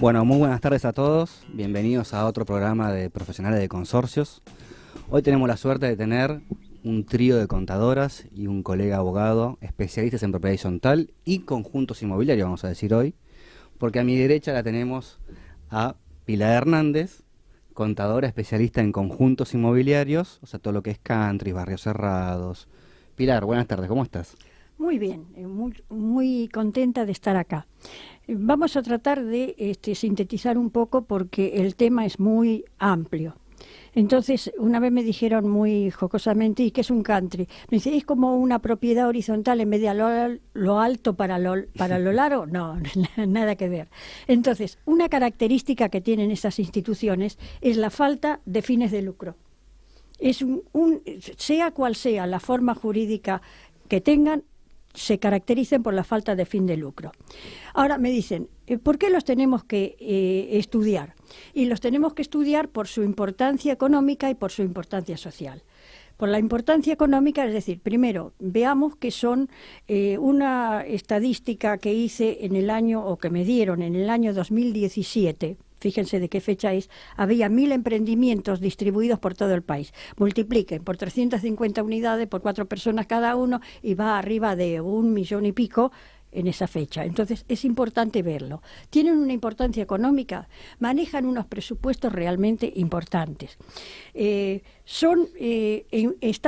Bueno, muy buenas tardes a todos. Bienvenidos a otro programa de Profesionales de Consorcios. Hoy tenemos la suerte de tener un trío de contadoras y un colega abogado, especialistas en propiedad horizontal y conjuntos inmobiliarios, vamos a decir hoy, porque a mi derecha la tenemos a Pilar Hernández, contadora especialista en conjuntos inmobiliarios, o sea, todo lo que es country, barrios cerrados. Pilar, buenas tardes, ¿cómo estás? Muy bien, muy contenta de estar acá. Vamos a tratar de sintetizar un poco porque el tema es muy amplio. Entonces, una vez me dijeron muy jocosamente, ¿y qué es un country? Me dice, ¿es como una propiedad horizontal en vez de lo alto para lo largo? No, nada que ver. Entonces, una característica que tienen estas instituciones es la falta de fines de lucro. Es sea cual sea la forma jurídica que tengan, se caracterizan por la falta de fin de lucro. Ahora me dicen, ¿por qué los tenemos que estudiar? Y los tenemos que estudiar por su importancia económica y por su importancia social. Por la importancia económica, es decir, primero, veamos que son una estadística que hice en el año, o que me dieron en el año 2017, fíjense de qué fecha es, había 1000 emprendimientos distribuidos por todo el país. Multipliquen por 350 unidades, por 4 personas cada uno, y va arriba de 1 millón y pico en esa fecha. Entonces, es importante verlo. Tienen una importancia económica, manejan unos presupuestos realmente importantes. Están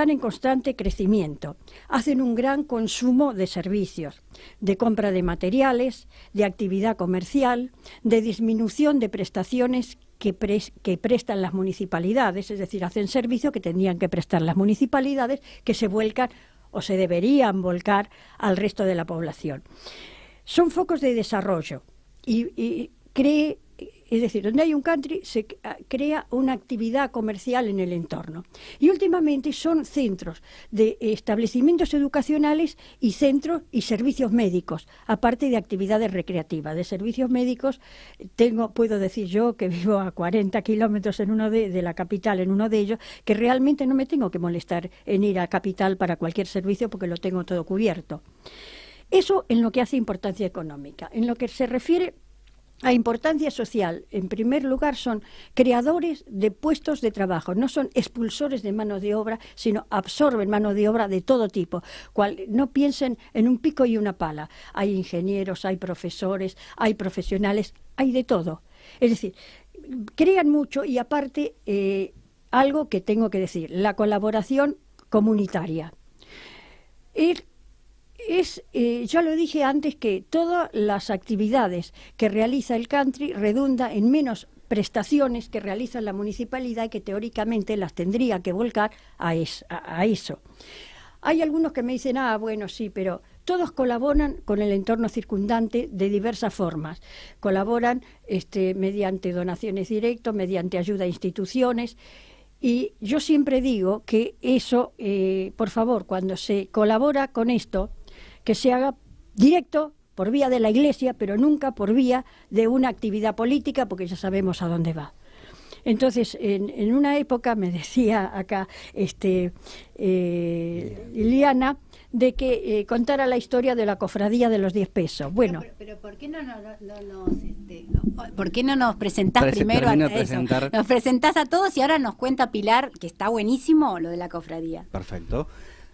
en constante crecimiento, hacen un gran consumo de servicios, de compra de materiales, de actividad comercial, de disminución de prestaciones que prestan las municipalidades, es decir, hacen servicio que tendrían que prestar las municipalidades, que se vuelcan o se deberían volcar al resto de la población. Son focos de desarrollo es decir, donde hay un country se crea una actividad comercial en el entorno. Y últimamente son centros de establecimientos educacionales y centros y servicios médicos, aparte de actividades recreativas. De servicios médicos puedo decir yo que vivo a 40 kilómetros de la capital, en uno de ellos, que realmente no me tengo que molestar en ir a capital para cualquier servicio porque lo tengo todo cubierto. Eso en lo que hace importancia económica. En lo que se refiere a importancia social, en primer lugar, son creadores de puestos de trabajo, no son expulsores de mano de obra, sino absorben mano de obra de todo tipo. No piensen en un pico y una pala. Hay ingenieros, hay profesores, hay profesionales, hay de todo. Es decir, crean mucho y aparte, algo que tengo que decir, la colaboración comunitaria. Ya lo dije antes, que todas las actividades que realiza el country redunda en menos prestaciones que realiza la municipalidad y que teóricamente las tendría que volcar a eso. Hay algunos que me dicen, bueno, sí, pero todos colaboran con el entorno circundante de diversas formas. Colaboran mediante donaciones directas, mediante ayuda a instituciones. Y yo siempre digo que eso, por favor, cuando se colabora con esto, que se haga directo por vía de la Iglesia, pero nunca por vía de una actividad política, porque ya sabemos a dónde va. Entonces, en una época me decía acá Liliana, de que contara la historia de la cofradía de los 10 pesos. Bueno, pero ¿por qué no nos presentás primero a eso? Nos presentás a todos y ahora nos cuenta Pilar, que está buenísimo lo de la cofradía. Perfecto.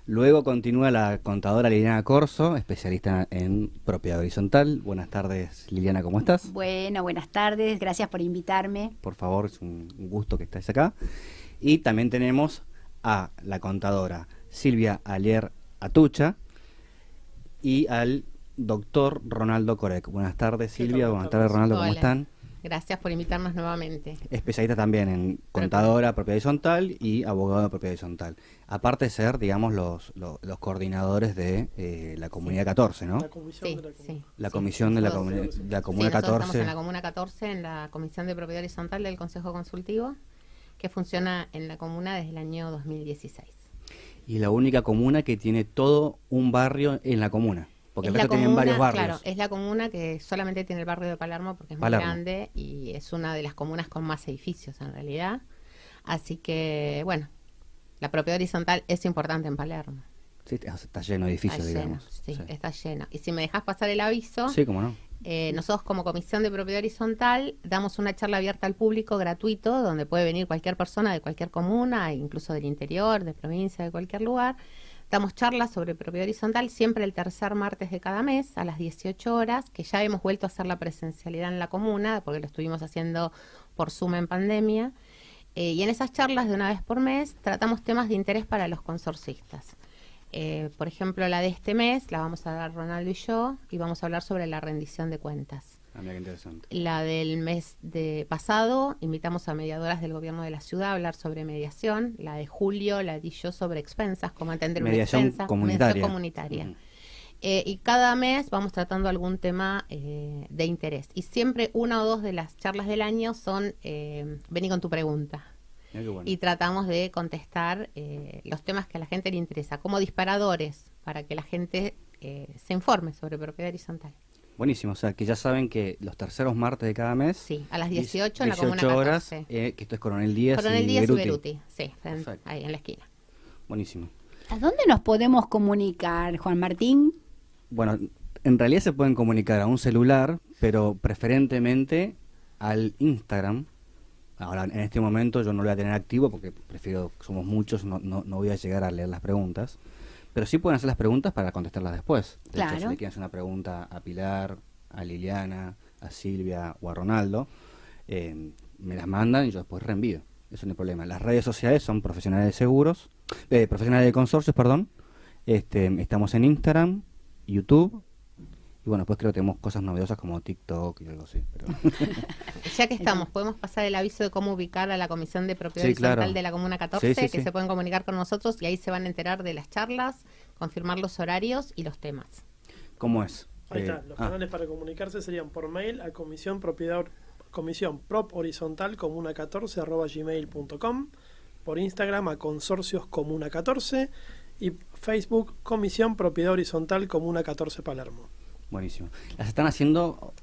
Luego continúa la contadora Liliana Corso, especialista en propiedad horizontal. Buenas tardes, Liliana, ¿cómo estás? Bueno, buenas tardes, gracias por invitarme. Por favor, es un gusto que estés acá. Y también tenemos a la contadora Silvia Alier Atucha y al doctor Ronaldo Corec. Buenas tardes, Silvia. Buenas tardes, Ronaldo. ¿Cómo están? Gracias por invitarnos nuevamente. Especialista también en contadora, propiedad horizontal y abogado de propiedad horizontal. Aparte de ser, digamos, los coordinadores de la Comunidad 14, ¿no? La comisión de la sí. La comisión de la Comuna 14. Estamos en la Comuna 14, en la Comisión de Propiedad Horizontal del Consejo Consultivo, que funciona en la comuna desde el año 2016. Y la única comuna que tiene todo un barrio en la comuna. Porque el resto tienen varios barrios. Claro, es la comuna que solamente tiene el barrio de Palermo porque es muy grande y es una de las comunas con más edificios en realidad. Así que, bueno, la propiedad horizontal es importante en Palermo. Sí, está lleno de edificios, digamos. Sí, está lleno. Y si me dejas pasar el aviso, sí, cómo no. Nosotros como Comisión de Propiedad Horizontal damos una charla abierta al público gratuito, donde puede venir cualquier persona de cualquier comuna, incluso del interior, de provincia, de cualquier lugar. Damos charlas sobre propiedad horizontal siempre el tercer martes de cada mes a las 18 horas, que ya hemos vuelto a hacer la presencialidad en la comuna, porque lo estuvimos haciendo por Zoom en pandemia. Y en esas charlas de una vez por mes tratamos temas de interés para los consorcistas. Por ejemplo, la de este mes la vamos a dar Ronaldo y yo, y vamos a hablar sobre la rendición de cuentas. Mira qué interesante. La del mes pasado, invitamos a mediadoras del gobierno de la ciudad a hablar sobre mediación. La de julio la di yo sobre expensas, cómo entender mediación una expensa. Comunitaria. Mediación comunitaria. Y cada mes vamos tratando algún tema de interés. Y siempre una o dos de las charlas del año son vení con tu pregunta. Bueno. Y tratamos de contestar los temas que a la gente le interesa, como disparadores, para que la gente se informe sobre propiedad horizontal. Buenísimo, o sea, que ya saben que los terceros martes de cada mes. Sí, a las 18 en la Comuna 14. Horas, que esto es Coronel Díaz y Beruti. Sí, ahí en la esquina. Buenísimo. ¿A dónde nos podemos comunicar, Juan Martín? Bueno, en realidad se pueden comunicar a un celular, pero preferentemente al Instagram. Ahora, en este momento yo no lo voy a tener activo porque prefiero, somos muchos, no voy a llegar a leer las preguntas. Pero sí pueden hacer las preguntas para contestarlas después. De hecho, si le quieren hacer una pregunta a Pilar, a Liliana, a Silvia o a Ronaldo, me las mandan y yo después reenvío. Eso no hay problema. Las redes sociales son profesionales de seguros, profesionales de consorcios, perdón. Estamos en Instagram, YouTube. Y bueno, pues creo que tenemos cosas novedosas como TikTok y algo así. Pero... Ya que estamos, podemos pasar el aviso de cómo ubicar a la Comisión de Propiedad Horizontal de la Comuna 14, que se pueden comunicar con nosotros y ahí se van a enterar de las charlas, confirmar los horarios y los temas. ¿Cómo es? Ahí está, los canales para comunicarse serían por mail a comisión horizontal comuna14@gmail.com, por Instagram a consorcios comuna 14 y Facebook Comisión Propiedad Horizontal Comuna 14 Palermo. Buenísimo. Las están haciendo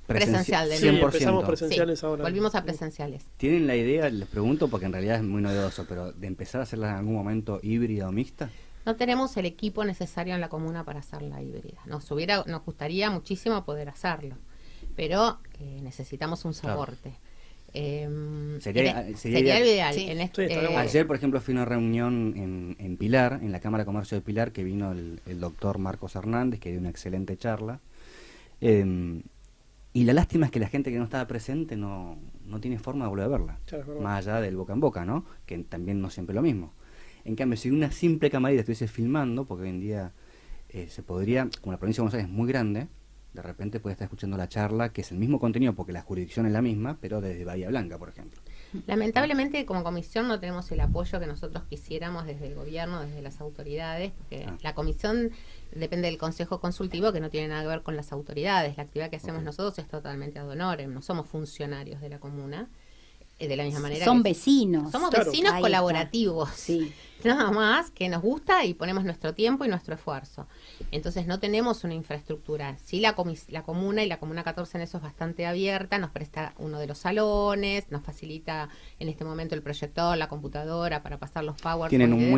presencial de 100%. Sí, empezamos presenciales ahora. Volvimos a presenciales. ¿Tienen la idea, les pregunto, porque en realidad es muy novedoso, pero de empezar a hacerlas en algún momento híbrida o mixta? No tenemos el equipo necesario en la comuna para hacerla híbrida. Nos gustaría muchísimo poder hacerlo, pero necesitamos un soporte. Sería lo ideal. Sí. Ayer, por ejemplo, fui a una reunión en Pilar, en la Cámara de Comercio de Pilar, que vino el doctor Marcos Hernández, que dio una excelente charla. Y la lástima es que la gente que no estaba presente no tiene forma de volver a verla, más allá del boca en boca, ¿no? Que también no siempre es lo mismo. En cambio, si una simple camarita estuviese filmando, porque hoy en día se podría, como la provincia de Buenos Aires es muy grande, de repente puede estar escuchando la charla, que es el mismo contenido porque la jurisdicción es la misma, pero desde Bahía Blanca, por ejemplo. Lamentablemente, como comisión no tenemos el apoyo que nosotros quisiéramos desde el gobierno, desde las autoridades, porque la comisión depende del consejo consultivo, que no tiene nada que ver con las autoridades. La actividad que hacemos nosotros es totalmente ad honorem, no somos funcionarios de la comuna. De la misma manera son vecinos. Somos vecinos colaborativos. Sí. Nada más que nos gusta y ponemos nuestro tiempo y nuestro esfuerzo. Entonces no tenemos una infraestructura. Sí, la comuna y la Comuna 14 en eso es bastante abierta, nos presta uno de los salones, nos facilita en este momento el proyector, la computadora para pasar los PowerPoint. Tienen un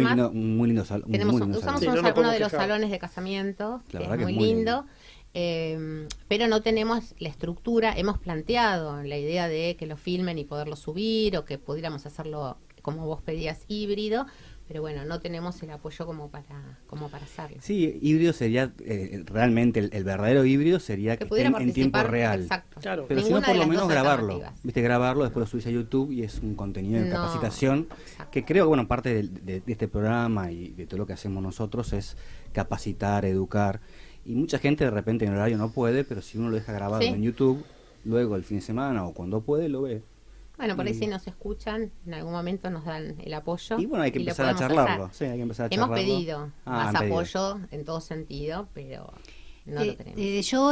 muy lindo salón. Usamos uno de los salones de casamiento, que es muy lindo. Pero no tenemos la estructura. Hemos planteado la idea de que lo filmen y poderlo subir, o que pudiéramos hacerlo como vos pedías, híbrido, pero bueno, no tenemos el apoyo como para hacerlo. Sí, híbrido sería realmente el verdadero híbrido sería que estén en tiempo real. Exacto. Claro. Pero si no, por lo menos grabarlo. Grabarlo, después lo subís a YouTube y es un contenido de capacitación que creo que, bueno, parte de este programa y de todo lo que hacemos nosotros es capacitar, educar. Y mucha gente de repente en el horario no puede, pero si uno lo deja grabado en YouTube, luego el fin de semana o cuando puede, lo ve. Bueno, por ahí si nos escuchan, en algún momento nos dan el apoyo. Y bueno, hay que empezar a charlarlo. Sí, hay que empezar a charlarlo. Hemos pedido más apoyo en todo sentido, pero no lo tenemos. Yo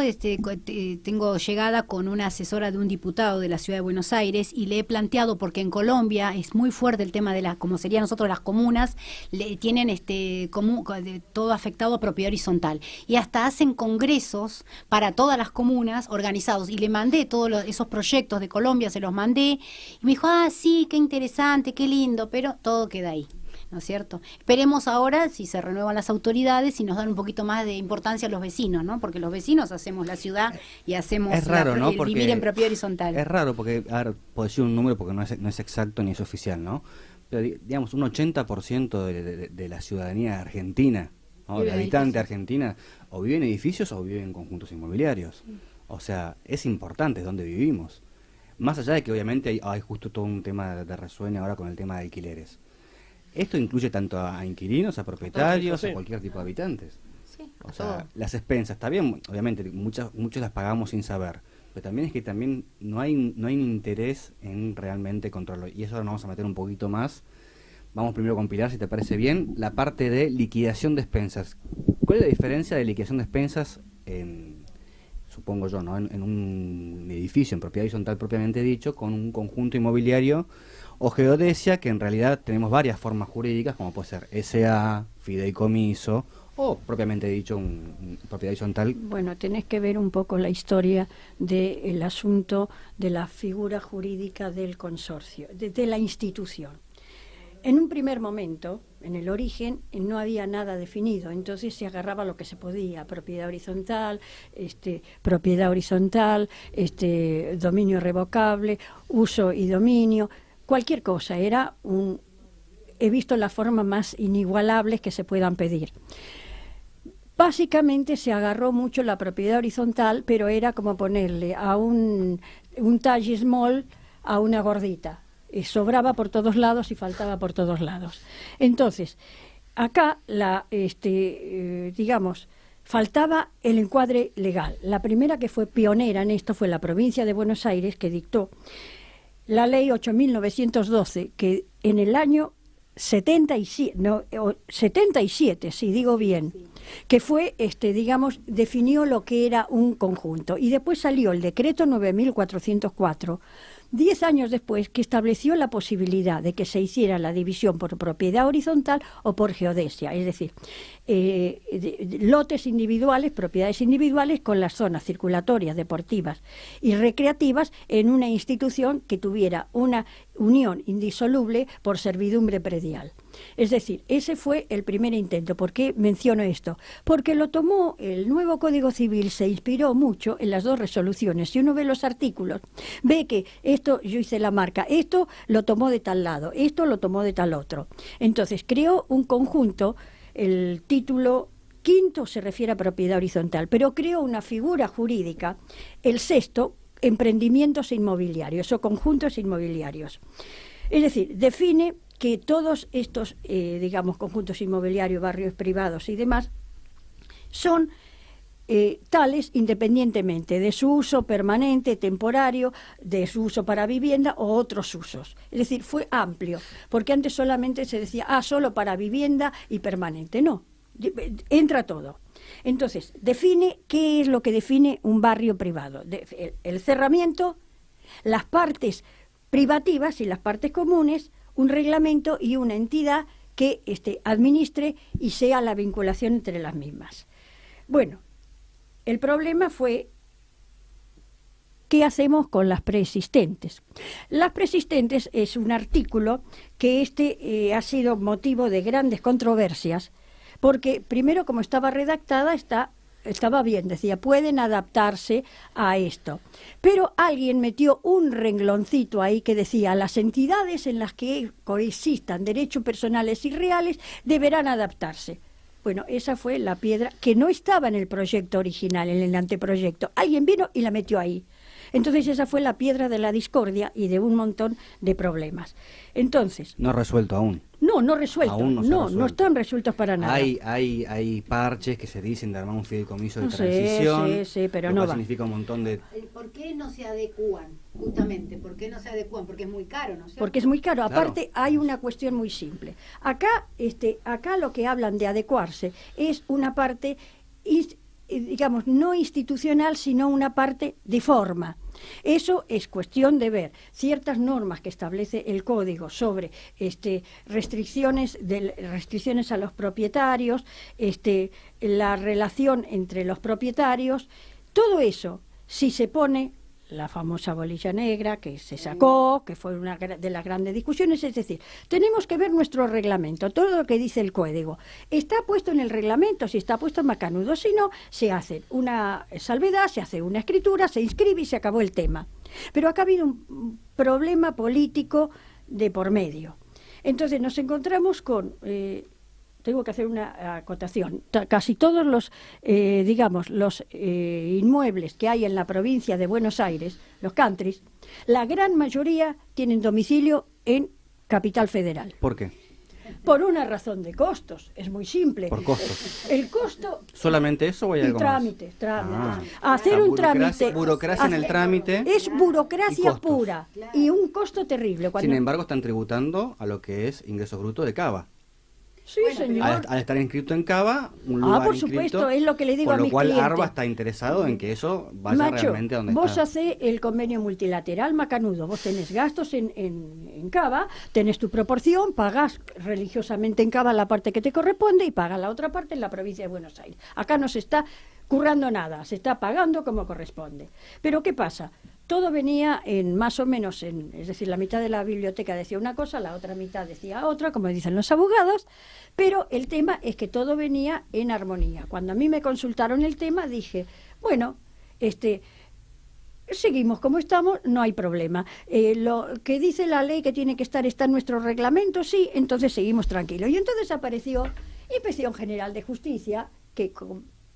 tengo llegada con una asesora de un diputado de la Ciudad de Buenos Aires y le he planteado, porque en Colombia es muy fuerte el tema de como serían nosotros las comunas, tienen todo afectado a propiedad horizontal y hasta hacen congresos para todas las comunas organizados, y le mandé todos esos proyectos de Colombia, se los mandé y me dijo, sí, qué interesante, qué lindo, pero todo queda ahí. ¿no es cierto? Esperemos ahora si se renuevan las autoridades y nos dan un poquito más de importancia a los vecinos, ¿no? Porque los vecinos hacemos la ciudad y hacemos es raro, ¿no? el vivir en propiedad horizontal. Es raro porque, a ver, puedo decir un número porque no es exacto ni es oficial, ¿no? Pero digamos, un 80% de la ciudadanía argentina, ¿no? De habitante argentina, o vive en edificios o vive en conjuntos inmobiliarios. O sea, es importante donde vivimos. Más allá de que obviamente hay justo todo un tema de resuene ahora con el tema de alquileres. Esto incluye tanto a inquilinos, a propietarios, a cualquier tipo de habitantes. Sí, o sea, las expensas, está bien, obviamente, muchos las pagamos sin saber, pero también es que también no hay un interés en realmente controlarlo. Y eso ahora nos vamos a meter un poquito más. Vamos primero con Pilar, si te parece bien, la parte de liquidación de expensas. ¿Cuál es la diferencia de liquidación de expensas supongo yo, ¿no? en un edificio en propiedad horizontal propiamente dicho, con un conjunto inmobiliario o geodesia, que en realidad tenemos varias formas jurídicas, como puede ser SA, fideicomiso o propiamente dicho un propiedad horizontal? Bueno, tenés que ver un poco la historia del asunto de la figura jurídica del consorcio, de la institución. En un primer momento, en el origen, no había nada definido, entonces se agarraba lo que se podía, propiedad horizontal, dominio irrevocable, uso y dominio, cualquier cosa, he visto las formas más inigualables que se puedan pedir. Básicamente se agarró mucho la propiedad horizontal, pero era como ponerle a un talle small a una gordita. Sobraba por todos lados y faltaba por todos lados. Entonces, acá, faltaba el encuadre legal. La primera que fue pionera en esto fue la provincia de Buenos Aires, que dictó la ley 8.912, que en el año 77, si digo bien, que fue, definió lo que era un conjunto. Y después salió el decreto 9.404, 10 años después, que estableció la posibilidad de que se hiciera la división por propiedad horizontal o por geodesia, es decir, lotes individuales, propiedades individuales con las zonas circulatorias, deportivas y recreativas en una institución que tuviera una unión indisoluble por servidumbre predial. Es decir, ese fue el primer intento. ¿Por qué menciono esto? Porque lo tomó el nuevo Código Civil, se inspiró mucho en las dos resoluciones. Si uno ve los artículos, ve que esto, yo hice la marca, esto lo tomó de tal lado, esto lo tomó de tal otro. Entonces creó un conjunto, el título quinto se refiere a propiedad horizontal, pero creó una figura jurídica, el sexto, emprendimientos inmobiliarios o conjuntos inmobiliarios. Es decir, define que todos estos, conjuntos inmobiliarios, barrios privados y demás, son tales independientemente de su uso permanente, temporario, de su uso para vivienda o otros usos. Es decir, fue amplio, porque antes solamente se decía, solo para vivienda y permanente. No, entra todo. Entonces, define qué es lo que define un barrio privado. El cerramiento, las partes privativas y las partes comunes, un reglamento y una entidad que administre y sea la vinculación entre las mismas. Bueno, el problema fue ¿qué hacemos con las preexistentes? Las preexistentes es un artículo que ha sido motivo de grandes controversias, porque primero, como estaba redactada, estaba bien, decía, pueden adaptarse a esto. Pero alguien metió un rengloncito ahí que decía, las entidades en las que coexistan derechos personales y reales deberán adaptarse. Bueno, esa fue la piedra que no estaba en el proyecto original, en el anteproyecto. Alguien vino y la metió ahí. Entonces esa fue la piedra de la discordia y de un montón de problemas. Entonces... No resuelto aún. No resuelto. Aún no están resueltos para nada. Hay parches que se dicen de armar un fideicomiso de transición. Sí, pero no va. Significa un montón de... ¿Por qué no se adecúan? Justamente, ¿por qué no se adecúan? Porque es muy caro, ¿no es cierto? Porque es muy caro. Claro. Aparte, hay una cuestión muy simple. Acá lo que hablan de adecuarse es una parte, no institucional, sino una parte de forma. Eso es cuestión de ver ciertas normas que establece el código sobre restricciones a los propietarios, la relación entre los propietarios, todo eso, si se pone la famosa bolilla negra que se sacó, que fue una de las grandes discusiones. Es decir, tenemos que ver nuestro reglamento, todo lo que dice el código. ¿Está puesto en el reglamento? Si está puesto, macanudo. Si no, se hace una salvedad, se hace una escritura, se inscribe y se acabó el tema. Pero acá ha habido un problema político de por medio. Entonces nos encontramos con... tengo que hacer una acotación. Casi todos los, los inmuebles que hay en la provincia de Buenos Aires, los countries, la gran mayoría tienen domicilio en Capital Federal. ¿Por qué? Por una razón de costos, es muy simple. Por costos. El costo... ¿Solamente eso o hay algo trámites. Ah. Hacer un trámite... Burocracia en el trámite. Es burocracia y pura y un costo terrible. Sin embargo, están tributando a lo que es ingreso bruto de Cava. Sí, señor. Al estar inscrito en Cava, un lugar por inscrito, supuesto, es lo que le digo a mis con lo clientes. cual ARBA está interesado en que eso vaya Macho, realmente a donde vos está. hacés el convenio multilateral macanudo, vos tenés gastos en Cava, tenés tu proporción, pagás religiosamente en Cava la parte que te corresponde y pagas la otra parte en la provincia de Buenos Aires. Acá no se está currando nada, se está pagando como corresponde. Pero ¿qué pasa? Todo venía en más o menos, es decir, la mitad de la biblioteca decía una cosa, la otra mitad decía otra, como dicen los abogados, pero el tema es que todo venía en armonía. Cuando a mí me consultaron el tema, dije, bueno, seguimos como estamos, no hay problema. Lo que dice la ley que tiene que estar está en nuestro reglamento, sí, entonces seguimos tranquilos. Y entonces apareció Inspección General de Justicia, que,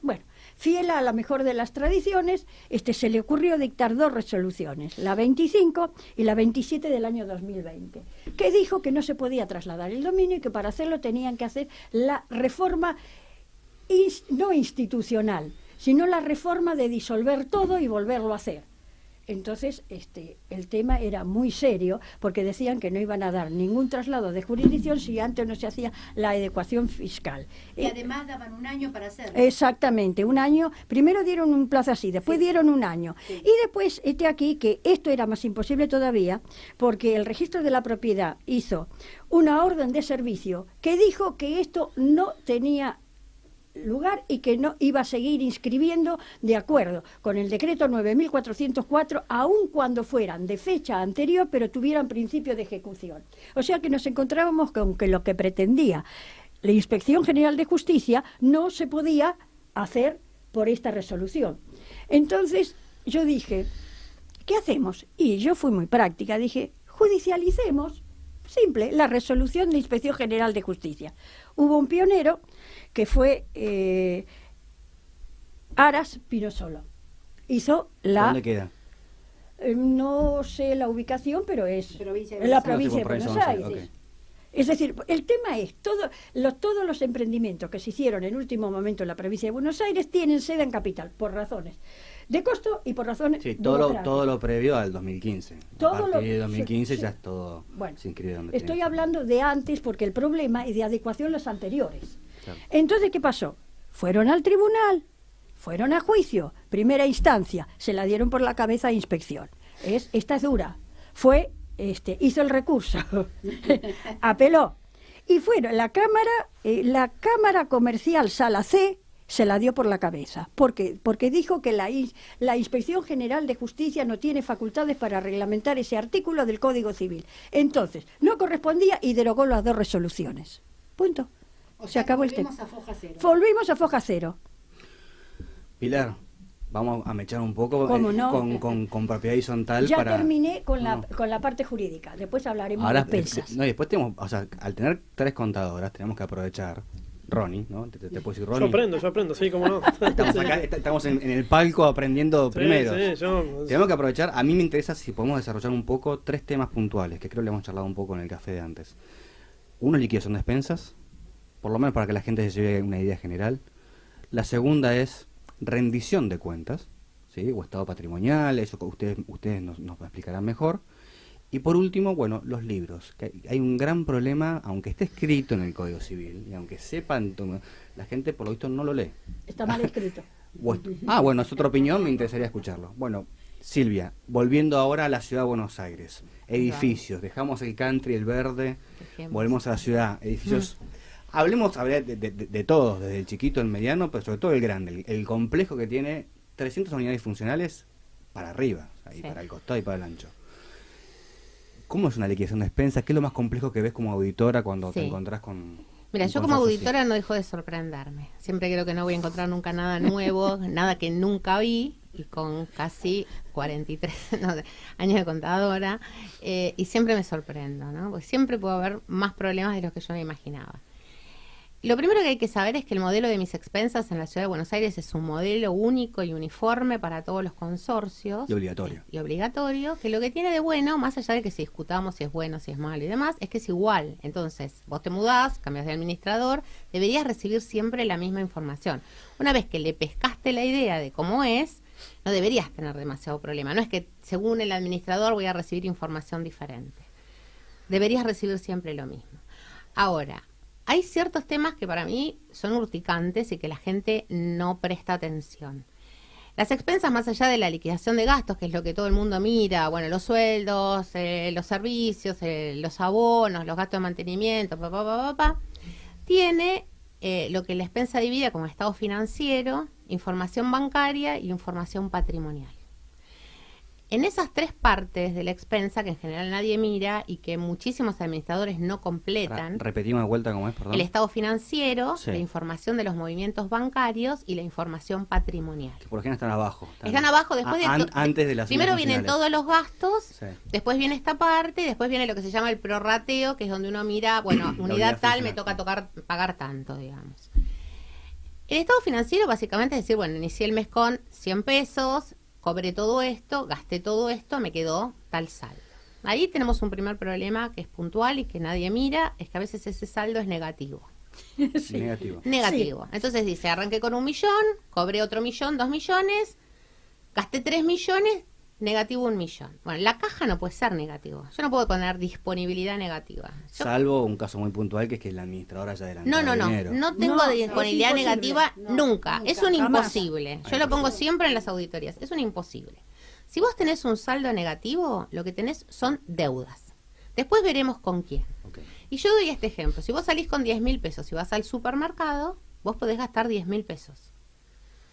bueno, fiel a la mejor de las tradiciones, se le ocurrió dictar 2 resoluciones, la 25 y la 27 del año 2020, que dijo que no se podía trasladar el dominio y que para hacerlo tenían que hacer la reforma no institucional, sino la reforma de disolver todo y volverlo a hacer. Entonces, el tema era muy serio, porque decían que no iban a dar ningún traslado de jurisdicción si antes no se hacía la adecuación fiscal. Y además daban un año para hacerlo. Exactamente, un año. Primero dieron un plazo así, después dieron un año. Sí. Y después, aquí, que esto era más imposible todavía, porque el registro de la propiedad hizo una orden de servicio que dijo que esto no tenía lugar y que no iba a seguir inscribiendo de acuerdo con el decreto 9.404, aun cuando fueran de fecha anterior, pero tuvieran principio de ejecución. O sea que nos encontrábamos con que lo que pretendía la Inspección General de Justicia no se podía hacer por esta resolución. Entonces yo dije, ¿qué hacemos? Y yo fui muy práctica, dije, judicialicemos, simple, la resolución de Inspección General de Justicia. Hubo un pionero que fue Aras Pinosolo. Hizo la... ¿Dónde queda? No sé la ubicación, pero es en la provincia de Buenos Aires. Okay. Es decir, el tema es, todos los emprendimientos que se hicieron en último momento en la provincia de Buenos Aires tienen sede en capital, por razones de costo y por razones... Sí, todo lo previo al 2015. A partir de 2015 ya es todo... Bueno, se inscribe donde estoy hablando de antes porque el problema es de adecuación a los anteriores. Claro. Entonces, ¿qué pasó? Fueron al tribunal, fueron a juicio, primera instancia, se la dieron por la cabeza a inspección. Esta es dura. Hizo el recurso, apeló. Y fueron, la Cámara Comercial Sala C se la dio por la cabeza. ¿Por qué? Porque dijo que la Inspección General de Justicia no tiene facultades para reglamentar ese artículo del Código Civil. Entonces, no correspondía y derogó las 2 resoluciones. Punto. Se acabó el tema. Volvimos a foja cero. Pilar, vamos a mechar un poco con propiedad horizontal. Ya terminé con la parte jurídica. Después hablaremos ahora, de pensas. No, y después tenemos, al tener 3 contadoras, tenemos que aprovechar. Ronnie, ¿no? ¿Te puedo decir Ronnie? Yo aprendo, sí, cómo no. Estamos acá, estamos en el palco aprendiendo primero. Sí, tenemos que aprovechar. A mí me interesa si podemos desarrollar un poco 3 temas puntuales, que creo que le hemos charlado un poco en el café de antes. Uno, liquidación de despensas, por lo menos para que la gente se lleve una idea general. La segunda es rendición de cuentas, ¿sí? O estado patrimonial, eso que ustedes nos explicarán mejor. Y por último, bueno, los libros. Que hay un gran problema, aunque esté escrito en el Código Civil, y aunque sepan, la gente por lo visto no lo lee. Está mal escrito. Bueno, es otra opinión, me interesaría escucharlo. Bueno, Silvia, volviendo ahora a la ciudad de Buenos Aires. Edificios, dejamos el country, el verde, volvemos a la ciudad, edificios... Hablemos de todos, desde el chiquito, el mediano, pero sobre todo el grande, el complejo que tiene 300 unidades funcionales para arriba, ahí Sí. para el costado y para el ancho. ¿Cómo es una liquidación de expensas? ¿Qué es lo más complejo que ves como auditora cuando te Sí. encontrás con... Mira, un yo como consorcio auditora no dejo de sorprenderme. Siempre creo que no voy a encontrar nunca nada nuevo, nada que nunca vi, y con casi 43 no sé, años de contadora, y siempre me sorprendo, ¿no? Porque siempre puedo haber más problemas de los que yo me imaginaba. Lo primero que hay que saber es que el modelo de mis expensas en la Ciudad de Buenos Aires es un modelo único y uniforme para todos los consorcios. Y obligatorio. Y obligatorio, que lo que tiene de bueno, más allá de que si discutamos si es bueno, si es malo y demás, es que es igual. Entonces, vos te mudás, cambias de administrador, deberías recibir siempre la misma información. Una vez que le pescaste la idea de cómo es, no deberías tener demasiado problema. No es que según el administrador voy a recibir información diferente. Deberías recibir siempre lo mismo. Ahora, hay ciertos temas que para mí son urticantes y que la gente no presta atención. Las expensas, más allá de la liquidación de gastos, que es lo que todo el mundo mira, bueno, los sueldos, los servicios, los abonos, los gastos de mantenimiento, tiene lo que la expensa divide como estado financiero, información bancaria y información patrimonial. En esas tres partes de la expensa, que en general nadie mira y que muchísimos administradores no completan, Repetimos de vuelta cómo es, perdón. el estado financiero, Sí. la información de los movimientos bancarios y la información patrimonial. Que por lo general están abajo. Están abajo después antes de las primero vienen finales. todos los gastos, Sí. después viene esta parte y después viene lo que se llama el prorrateo, que es donde uno mira, bueno, unidad unidad tal, me funcional. toca pagar tanto, digamos. El estado financiero básicamente es decir, bueno, inicié el mes con 100 pesos, cobré todo esto, gasté todo esto, me quedó tal saldo. Ahí tenemos un primer problema que es puntual y que nadie mira, es que a veces ese saldo es negativo. Negativo. Negativo. Entonces dice, arranqué con 1 millón, cobré otro millón, 2 millones, gasté 3 millones, negativo 1 millón. Bueno, la caja no puede ser negativo. Yo no puedo poner disponibilidad negativa. Yo- Salvo un caso muy puntual que es que el administrador haya adelantado no dinero. tengo No, disponibilidad es imposible. negativa No, nunca. nunca, Es un jamás. imposible. Yo lo pongo siempre en las auditorías. Es un imposible. Si vos tenés un saldo negativo, lo que tenés son deudas. Después veremos con quién. Ok. Y yo doy este ejemplo. Si vos salís con 10.000 pesos y vas al supermercado, vos podés gastar 10.000 pesos.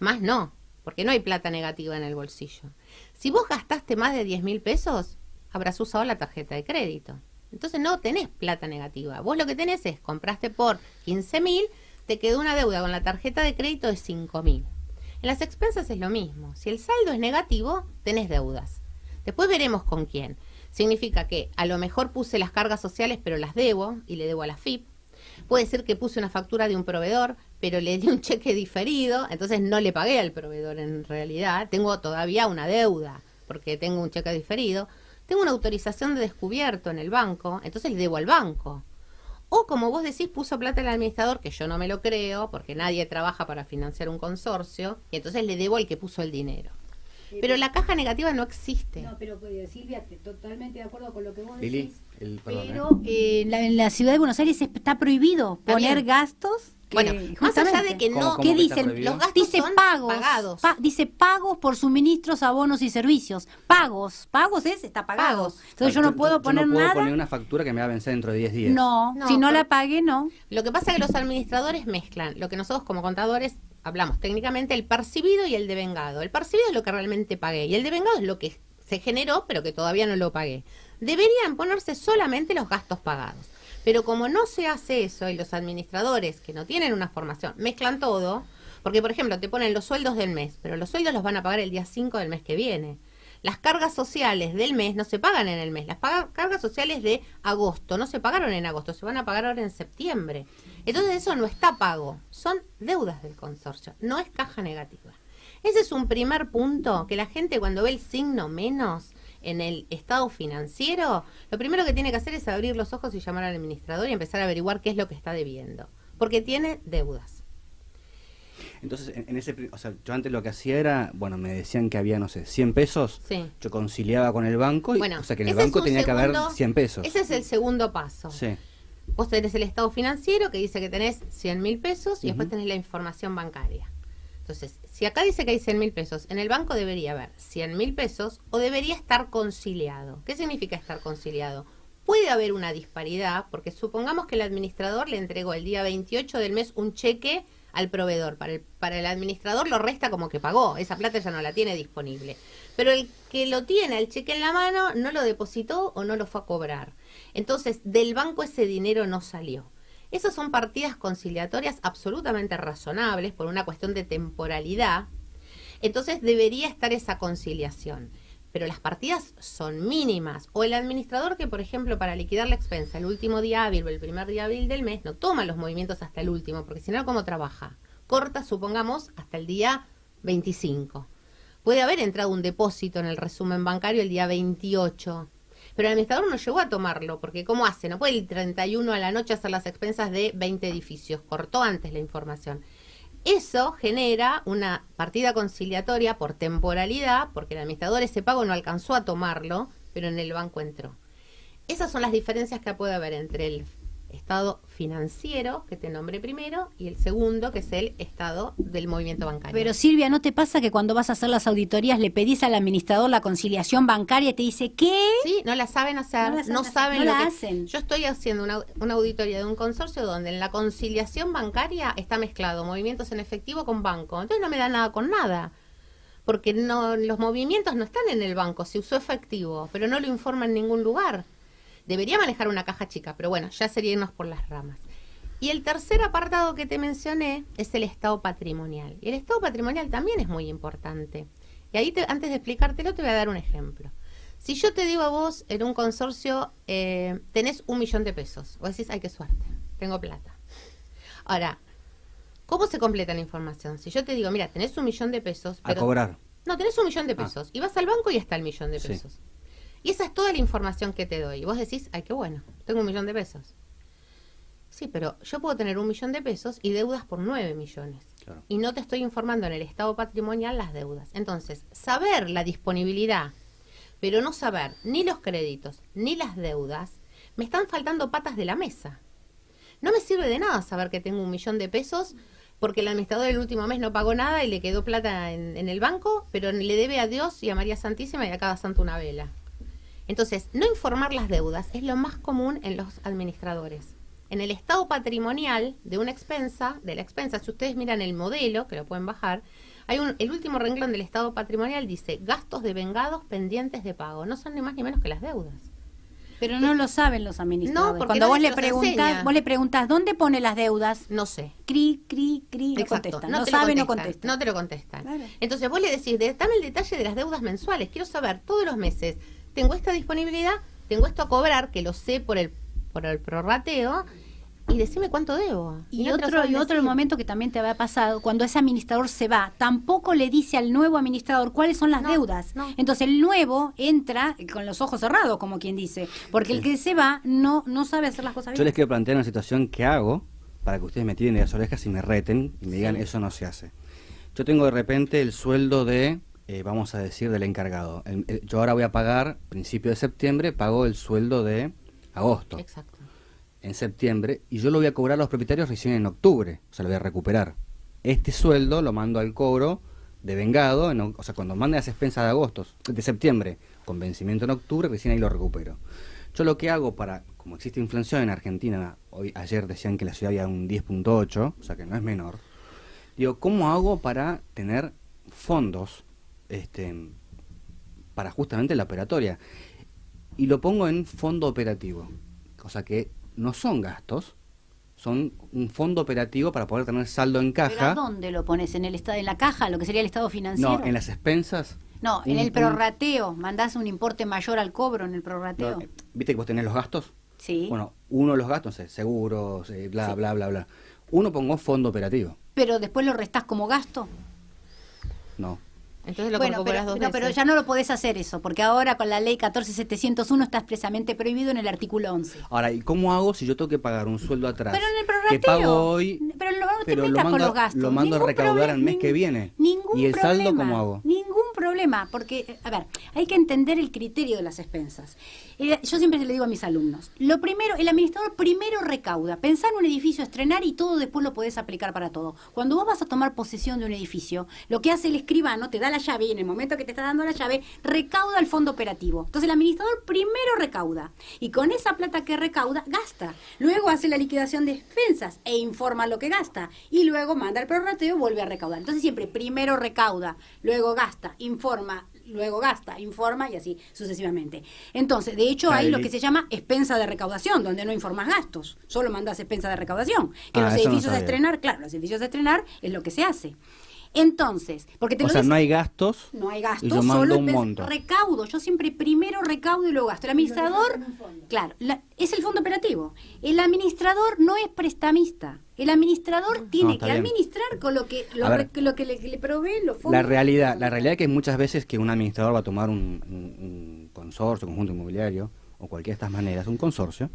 Más no, porque no hay plata negativa en el bolsillo. Si vos gastaste más de 10.000 pesos, habrás usado la tarjeta de crédito. Entonces no tenés plata negativa. Vos lo que tenés es, compraste por 15.000, te quedó una deuda con la tarjeta de crédito de 5.000. En las expensas es lo mismo. Si el saldo es negativo, tenés deudas. Después veremos con quién. Significa que a lo mejor puse las cargas sociales, pero las debo y le debo a la FIP. Puede ser que puse una factura de un proveedor, pero le di un cheque diferido, entonces no le pagué al proveedor en realidad. Tengo todavía una deuda, porque tengo un cheque diferido. Tengo una autorización de descubierto en el banco, entonces le debo al banco. O como vos decís, puso plata el administrador, que yo no me lo creo, porque nadie trabaja para financiar un consorcio, y entonces le debo al que puso el dinero. Pero la caja negativa no existe. No, pero Silvia, totalmente de acuerdo con lo que vos Lili, decís. perdón, Pero en la ciudad de Buenos Aires está prohibido Está poner bien. gastos. Bueno, más allá de que ¿Cómo- no, cómo ¿Qué que está dicen? prohibido? los gastos Dice son pagos. pagados. Dice pagos por suministros, abonos y servicios. Pagos. Pagos está pagados. Pagos. Entonces yo no puedo poner no puedo nada. poner una factura que me va a vencer dentro de 10 días. No, No, si no pero- la pagué, no. Lo que pasa es que los administradores mezclan lo que nosotros como contadores hablamos técnicamente, el percibido y el devengado. El percibido es lo que realmente pagué y el devengado es lo que se generó pero que todavía no lo pagué. Deberían ponerse solamente los gastos pagados. Pero como no se hace eso y los administradores que no tienen una formación mezclan todo, porque por ejemplo te ponen los sueldos del mes, pero los sueldos los van a pagar el día 5 del mes que viene. Las cargas sociales del mes no se pagan en el mes, las cargas sociales de agosto no se pagaron en agosto, se van a pagar ahora en septiembre. Entonces eso no está pago, son deudas del consorcio, no es caja negativa. Ese es un primer punto, que la gente cuando ve el signo menos en el estado financiero, lo primero que tiene que hacer es abrir los ojos y llamar al administrador y empezar a averiguar qué es lo que está debiendo, porque tiene deudas. Entonces, o sea, yo antes lo que hacía era, bueno, me decían que había, no sé, 100 pesos, Sí. yo conciliaba con el banco, y, Bueno, o sea que en el ese es banco un tenía que haber segundo- 100 pesos. Ese es el segundo paso. Sí. Vos tenés el estado financiero que dice que tenés 100.000 pesos y después Ujú. tenés la información bancaria. Entonces, si acá dice que hay 100.000 pesos, en el banco debería haber 100.000 pesos o debería estar conciliado. ¿Qué significa estar conciliado? Puede haber una disparidad porque supongamos que el administrador le entregó el día 28 del mes un cheque al proveedor. Para el administrador lo resta como que pagó, esa plata ya no la tiene disponible. Pero el que lo tiene, el cheque en la mano, no lo depositó o no lo fue a cobrar. Entonces, del banco ese dinero no salió. Esas son partidas conciliatorias absolutamente razonables por una cuestión de temporalidad. Entonces, debería estar esa conciliación. Pero las partidas son mínimas. O el administrador que, por ejemplo, para liquidar la expensa el último día hábil o el primer día hábil del mes, no toma los movimientos hasta el último, porque si no, ¿cómo trabaja? Corta, supongamos, hasta el día 25. Puede haber entrado un depósito en el resumen bancario el día 28, pero el administrador no llegó a tomarlo, porque ¿cómo hace? No puede el 31 a la noche hacer las expensas de 20 edificios, cortó antes la información. Eso genera una partida conciliatoria por temporalidad, porque el administrador ese pago no alcanzó a tomarlo, pero en el banco entró. Esas son las diferencias que puede haber entre el estado financiero, que te nombré primero, y el segundo, que es el estado del movimiento bancario. Pero Silvia, ¿no te pasa que cuando vas a hacer las auditorías le pedís al administrador la conciliación bancaria y te dice ¿qué? Sí, no la saben hacer, no saben no lo la que hacen. Yo estoy haciendo una auditoría de un consorcio donde en la conciliación bancaria está mezclado movimientos en efectivo con banco. Entonces no me da nada con nada. Porque no, los movimientos no están en el banco, se usó efectivo, pero no lo informa en ningún lugar. Debería manejar una caja chica, pero bueno, ya sería irnos por las ramas. Y el tercer apartado que te mencioné es el estado patrimonial. Y el estado patrimonial también es muy importante. Y ahí, antes de explicártelo, te voy a dar un ejemplo. Si yo te digo a vos, en un consorcio, tenés 1 millón de pesos. Vos decís, ay, qué suerte, tengo plata. Ahora, ¿cómo se completa la información? Si yo te digo, mira, tenés 1 millón de pesos. A cobrar. No, tenés 1 millón de pesos. Y vas al banco y está el millón de pesos. Sí. Y esa es toda la información que te doy. Y vos decís, ay, qué bueno, tengo 1 millón de pesos. Sí, pero yo puedo tener 1 millón de pesos y deudas por 9 millones. Claro. Y no te estoy informando en el estado patrimonial las deudas. Entonces, saber la disponibilidad, pero no saber ni los créditos ni las deudas, me están faltando patas de la mesa. No me sirve de nada saber que tengo 1 millón de pesos porque el administrador el último mes no pagó nada y le quedó plata en el banco, pero le debe a Dios y a María Santísima y a cada santo una vela. Entonces, no informar las deudas es lo más común en los administradores. En el estado patrimonial de una expensa, si ustedes miran el modelo, que lo pueden bajar, el último renglón del estado patrimonial dice gastos devengados pendientes de pago. No son ni más ni menos que las deudas. Pero no lo saben los administradores. No, porque cuando vos le preguntás, ¿dónde pone las deudas? No sé. Cri, no contestan. No saben, no contestan. No te lo contestan. Claro. Entonces vos le decís, dame el detalle de las deudas mensuales. Quiero saber todos los meses. Tengo esta disponibilidad, tengo esto a cobrar, que lo sé por el prorrateo, y decime cuánto debo. Y otro momento que también te había pasado, cuando ese administrador se va, tampoco le dice al nuevo administrador cuáles son las deudas. No. Entonces el nuevo entra con los ojos cerrados, como quien dice, porque el que se va no sabe hacer las cosas bien. Yo les quiero plantear una situación que hago para que ustedes me tiren de las orejas y me reten y me digan eso no se hace. Yo tengo de repente el sueldo de... vamos a decir, del encargado. Yo ahora voy a pagar, principio de septiembre, pago el sueldo de agosto. Exacto. En septiembre, y yo lo voy a cobrar a los propietarios recién en octubre, o sea, lo voy a recuperar. Este sueldo lo mando al cobro de vengado, o sea, cuando mande las expensas de septiembre, con vencimiento en octubre, recién ahí lo recupero. Yo lo que hago como existe inflación en Argentina, ayer decían que en la ciudad había un 10.8, o sea que no es menor, digo, ¿cómo hago para tener fondos para justamente la operatoria? Y lo pongo en fondo operativo, cosa que no son gastos, son un fondo operativo para poder tener saldo en caja. ¿Pero a dónde lo pones? ¿En la caja, lo que sería el estado financiero? No, en las expensas. No, en el prorrateo, mandás un importe mayor al cobro en el prorrateo. No, ¿viste que vos tenés los gastos? Sí. Bueno, uno de los gastos, seguros, bla, bla, bla, bla. Uno pongo fondo operativo. ¿Pero después lo restás como gasto? No. Entonces lo recuperás dos veces. Pero ya no lo podés hacer eso, porque ahora con la ley 14.701 está expresamente prohibido en el artículo 11. Ahora, ¿y cómo hago si yo tengo que pagar un sueldo atrás? Pero en el prorrateo. Que pago hoy, pero lo mando a recaudar al mes que viene. Ningún ¿Y el problema, saldo cómo hago? Ningún problema. problema, porque, a ver, hay que entender el criterio de las expensas. Yo siempre le digo a mis alumnos, lo primero, el administrador primero recauda, pensar en un edificio, estrenar y todo después lo podés aplicar para todo. Cuando vos vas a tomar posesión de un edificio, lo que hace el escribano, te da la llave y en el momento que te está dando la llave, recauda el fondo operativo. Entonces el administrador primero recauda y con esa plata que recauda, gasta. Luego hace la liquidación de expensas e informa lo que gasta y luego manda el prorrateo y vuelve a recaudar. Entonces siempre primero recauda, luego gasta, informa, luego gasta, informa y así sucesivamente. Entonces, de hecho, hay lo que se llama expensa de recaudación, donde no informas gastos, solo mandas expensa de recaudación. Que los edificios a estrenar, claro, los edificios a estrenar es lo que se hace. Entonces, porque te o lo sea, dice, no hay gastos. no hay gastos, y yo mando solo un monto. recaudo. Yo siempre primero recaudo y luego gasto. El administrador, claro, es el fondo operativo. El administrador no es prestamista. El administrador tiene que bien. administrar con lo que le proveen los fondos. La realidad es que muchas veces que un administrador va a tomar un consorcio, conjunto inmobiliario, o cualquiera de estas maneras, un consorcio,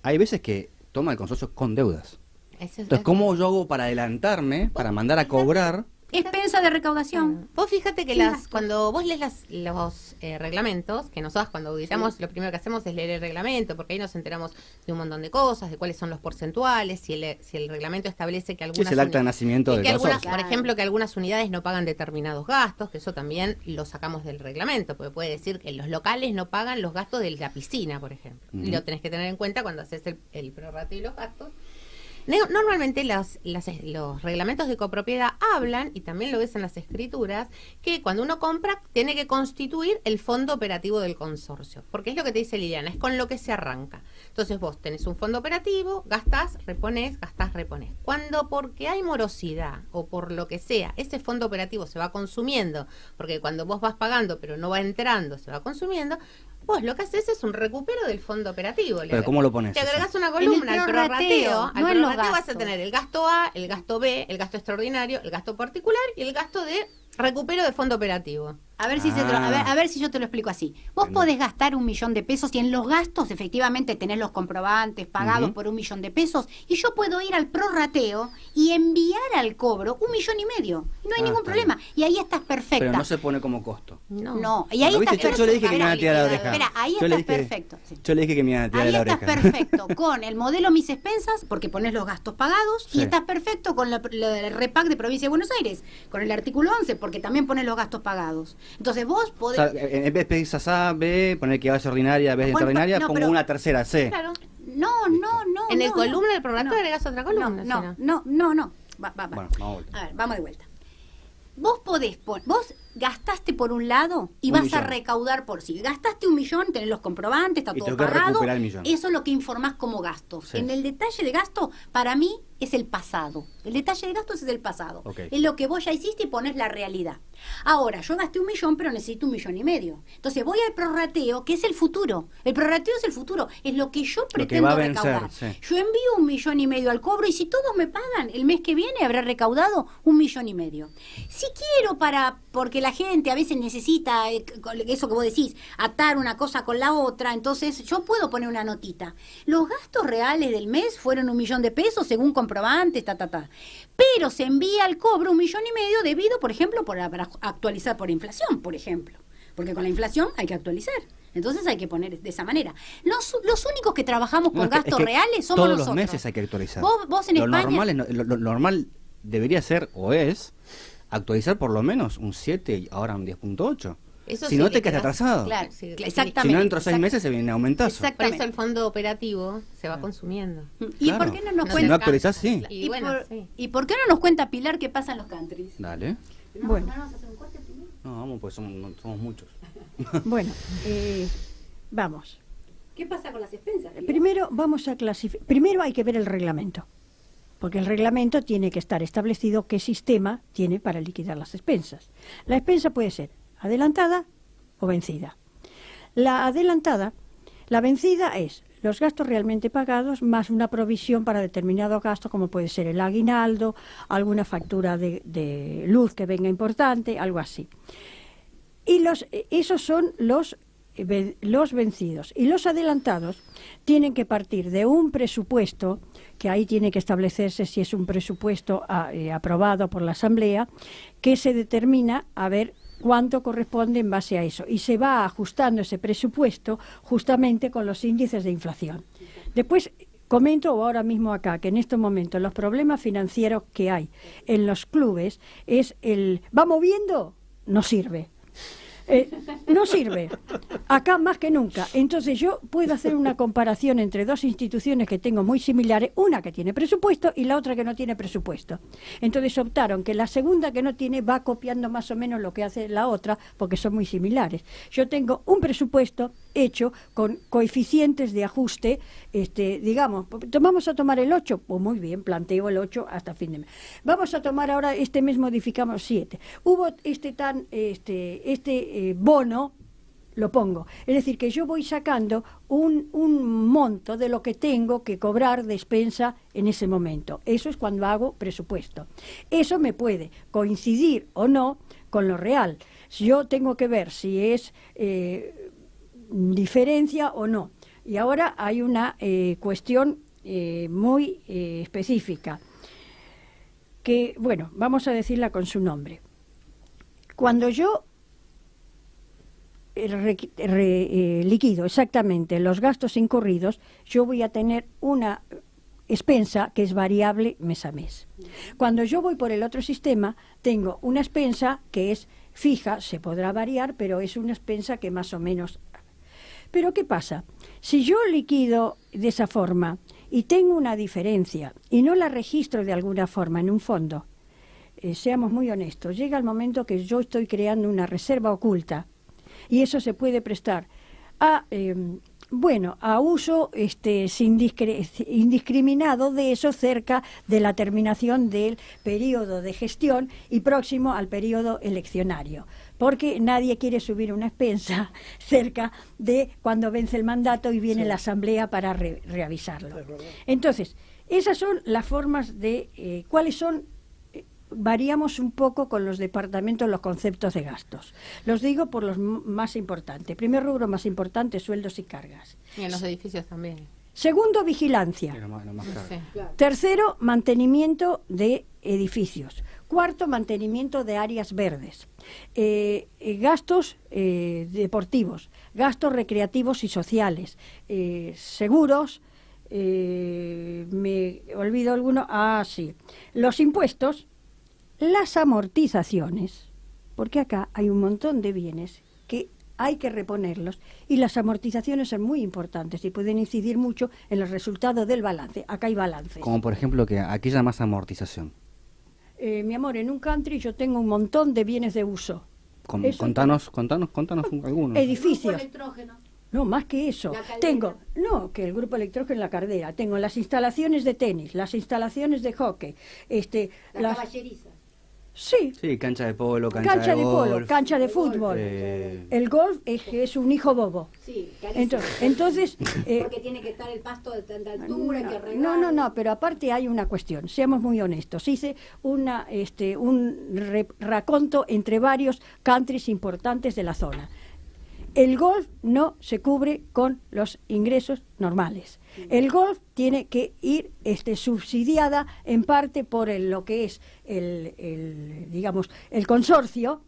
hay veces que toma el consorcio con deudas. Entonces, ¿cómo yo hago para adelantarme, para mandar a cobrar? Expensa de recaudación. Vos fíjate que cuando vos lees los reglamentos, que nosotros cuando auditamos lo primero que hacemos es leer el reglamento, porque ahí nos enteramos de un montón de cosas, de cuáles son los porcentuales, si el reglamento establece que algunas... Es el acta de nacimiento del consorcio. Por ejemplo, que algunas unidades no pagan determinados gastos, que eso también lo sacamos del reglamento, porque puede decir que los locales no pagan los gastos de la piscina, por ejemplo. Y lo tenés que tener en cuenta cuando haces el prorrateo y los gastos. Normalmente los reglamentos de copropiedad hablan, y también lo ves en las escrituras, que cuando uno compra tiene que constituir el fondo operativo del consorcio, porque es lo que te dice Liliana, es con lo que se arranca. Entonces vos tenés un fondo operativo, gastás, reponés, Cuando porque hay morosidad o por lo que sea, ese fondo operativo se va consumiendo, porque cuando vos vas pagando pero no va entrando, se va consumiendo, vos lo que haces es un recupero del fondo operativo. ¿Pero cómo lo pones? Te agregás una columna al prorrateo. Al prorrateo vas a tener el gasto A, el gasto B, el gasto extraordinario, el gasto particular y el gasto de recupero de fondo operativo. A ver si a ver si yo te lo explico así. Vos podés gastar 1 millón de pesos y en los gastos efectivamente tenés los comprobantes pagados por 1 millón de pesos y yo puedo ir al prorrateo y enviar al cobro 1,5 millones. No hay ningún problema. Y ahí estás perfecta. Pero no se pone como costo. No. Y ahí estás perfecto. Yo le dije que me iban a tirar de la oreja. Espera, ahí estás perfecto. Sí. Yo le dije que me iban a tirar de la oreja. Ahí estás perfecto con el modelo Mis Expensas, porque pones los gastos pagados, y estás perfecto con el REPAC de Provincia de Buenos Aires, con el artículo 11, porque también pones los gastos pagados. Entonces vos podés... O sea, en vez de pedir A, B, poner que va a ser ordinaria, en vez de extraordinaria, pongo una tercera C. Claro. No. En el columna del prorrateo agregás otra columna. No. Bueno, vamos a ver, vamos de vuelta. Vos podés vos gastaste por un lado y vas a recaudar por sí. Gastaste 1 millón, tenés los comprobantes, está todo pagado. Eso es lo que informás como gastos. Sí. En el detalle de gasto, para mí, es el pasado. El detalle de gastos es el pasado. Es lo que vos ya hiciste y pones la realidad. Ahora, yo gasté 1 millón, pero necesito 1,5 millones. Entonces voy al prorrateo, que es el futuro. El prorrateo es el futuro. Es lo que yo pretendo recaudar. Yo envío 1,5 millones al cobro y si todos me pagan, el mes que viene habré recaudado 1,5 millones. Si quiero porque la gente a veces necesita, eso que vos decís, atar una cosa con la otra, entonces yo puedo poner una notita. Los gastos reales del mes fueron 1 millón de pesos según comprobantes, pero se envía al cobro 1,5 millones debido, por ejemplo, para actualizar por inflación, por ejemplo. Porque con la inflación hay que actualizar. Entonces hay que poner de esa manera. Los únicos que trabajamos con gastos reales somos nosotros. Todos los meses hay que actualizar. Vos en España... Lo normal debería ser, o es, actualizar por lo menos un 7 y ahora un 10.8. Si no te quedas atrasado. Claro, exactamente. Si no, dentro de 6 meses se viene aumentazo. Por eso el fondo operativo se va consumiendo. ¿Y por qué no nos cuenta? Si no actualizás, sí. ¿Y por qué no nos cuenta Pilar qué pasa en los countries? Dale. Bueno. ¿No vamos a hacer un corte primero? No, vamos, pues somos muchos. Bueno, vamos. ¿Qué pasa con las expensas? Primero vamos a clasificar. Primero hay que ver el reglamento. Porque el reglamento tiene que estar establecido qué sistema tiene para liquidar las expensas. La expensa puede ser adelantada o vencida. La vencida es los gastos realmente pagados más una provisión para determinado gasto, como puede ser el aguinaldo, alguna factura de luz que venga importante, algo así. Y esos son los vencidos. Y los adelantados tienen que partir de un presupuesto, que ahí tiene que establecerse si es un presupuesto aprobado por la Asamblea, que se determina a ver cuánto corresponde en base a eso. Y se va ajustando ese presupuesto justamente con los índices de inflación. Después comento ahora mismo acá que en estos momentos los problemas financieros que hay en los clubes es ¿va moviendo? No sirve. No sirve, acá más que nunca. Entonces yo puedo hacer una comparación entre dos instituciones que tengo muy similares, una que tiene presupuesto y la otra que no tiene presupuesto. Entonces optaron que la segunda, que no tiene, va copiando más o menos lo que hace la otra, porque son muy similares. Yo tengo un presupuesto hecho con coeficientes de ajuste, digamos, vamos a tomar el 8, pues muy bien, planteo el 8 hasta fin de mes. Vamos a tomar ahora, este mes modificamos 7. Hubo bono, lo pongo. Es decir, que yo voy sacando un monto de lo que tengo que cobrar de expensa en ese momento. Eso es cuando hago presupuesto. Eso me puede coincidir o no con lo real. Yo tengo que ver si es diferencia o no. Y ahora hay una cuestión muy específica, que, bueno, vamos a decirla con su nombre. Cuando yo liquido exactamente los gastos incurridos, yo voy a tener una expensa que es variable mes a mes. Cuando yo voy por el otro sistema, tengo una expensa que es fija, se podrá variar, pero es una expensa que más o menos... Pero ¿qué pasa? Si yo liquido de esa forma y tengo una diferencia y no la registro de alguna forma en un fondo, seamos muy honestos, llega el momento que yo estoy creando una reserva oculta y eso se puede prestar a, a uso indiscriminado de eso cerca de la terminación del periodo de gestión y próximo al periodo eleccionario, porque nadie quiere subir una expensa cerca de cuando vence el mandato y viene la asamblea para reavisarlo. Entonces, esas son las formas de cuáles son. Variamos un poco con los departamentos los conceptos de gastos. Los digo por los más importantes. Primer rubro más importante, sueldos y cargas. Y en los edificios también. Segundo, vigilancia. Sí. Tercero, mantenimiento de edificios. Cuarto, mantenimiento de áreas verdes. Gastos deportivos, gastos recreativos y sociales, seguros. Me olvido alguno. Sí. Los impuestos. Las amortizaciones, porque acá hay un montón de bienes que hay que reponerlos y las amortizaciones son muy importantes y pueden incidir mucho en los resultados del balance. Acá hay balances. Como por ejemplo, que aquí llamas amortización. Mi amor, en un country yo tengo un montón de bienes de uso. Contanos algunos. Edificios. No, más que eso. Tengo, que el grupo electrógeno en la Cardera. Tengo las instalaciones de tenis, las instalaciones de hockey, las caballerizas. Sí. Sí, cancha de polo, cancha de golf, polo, cancha de fútbol. El golf es un hijo bobo. Sí, entonces porque tiene que estar el pasto de tanta altura, hay que regar. No, pero aparte hay una cuestión, seamos muy honestos. Hice un raconto entre varios countries importantes de la zona. El golf no se cubre con los ingresos normales. El golf tiene que ir subsidiada en parte por lo que es el consorcio,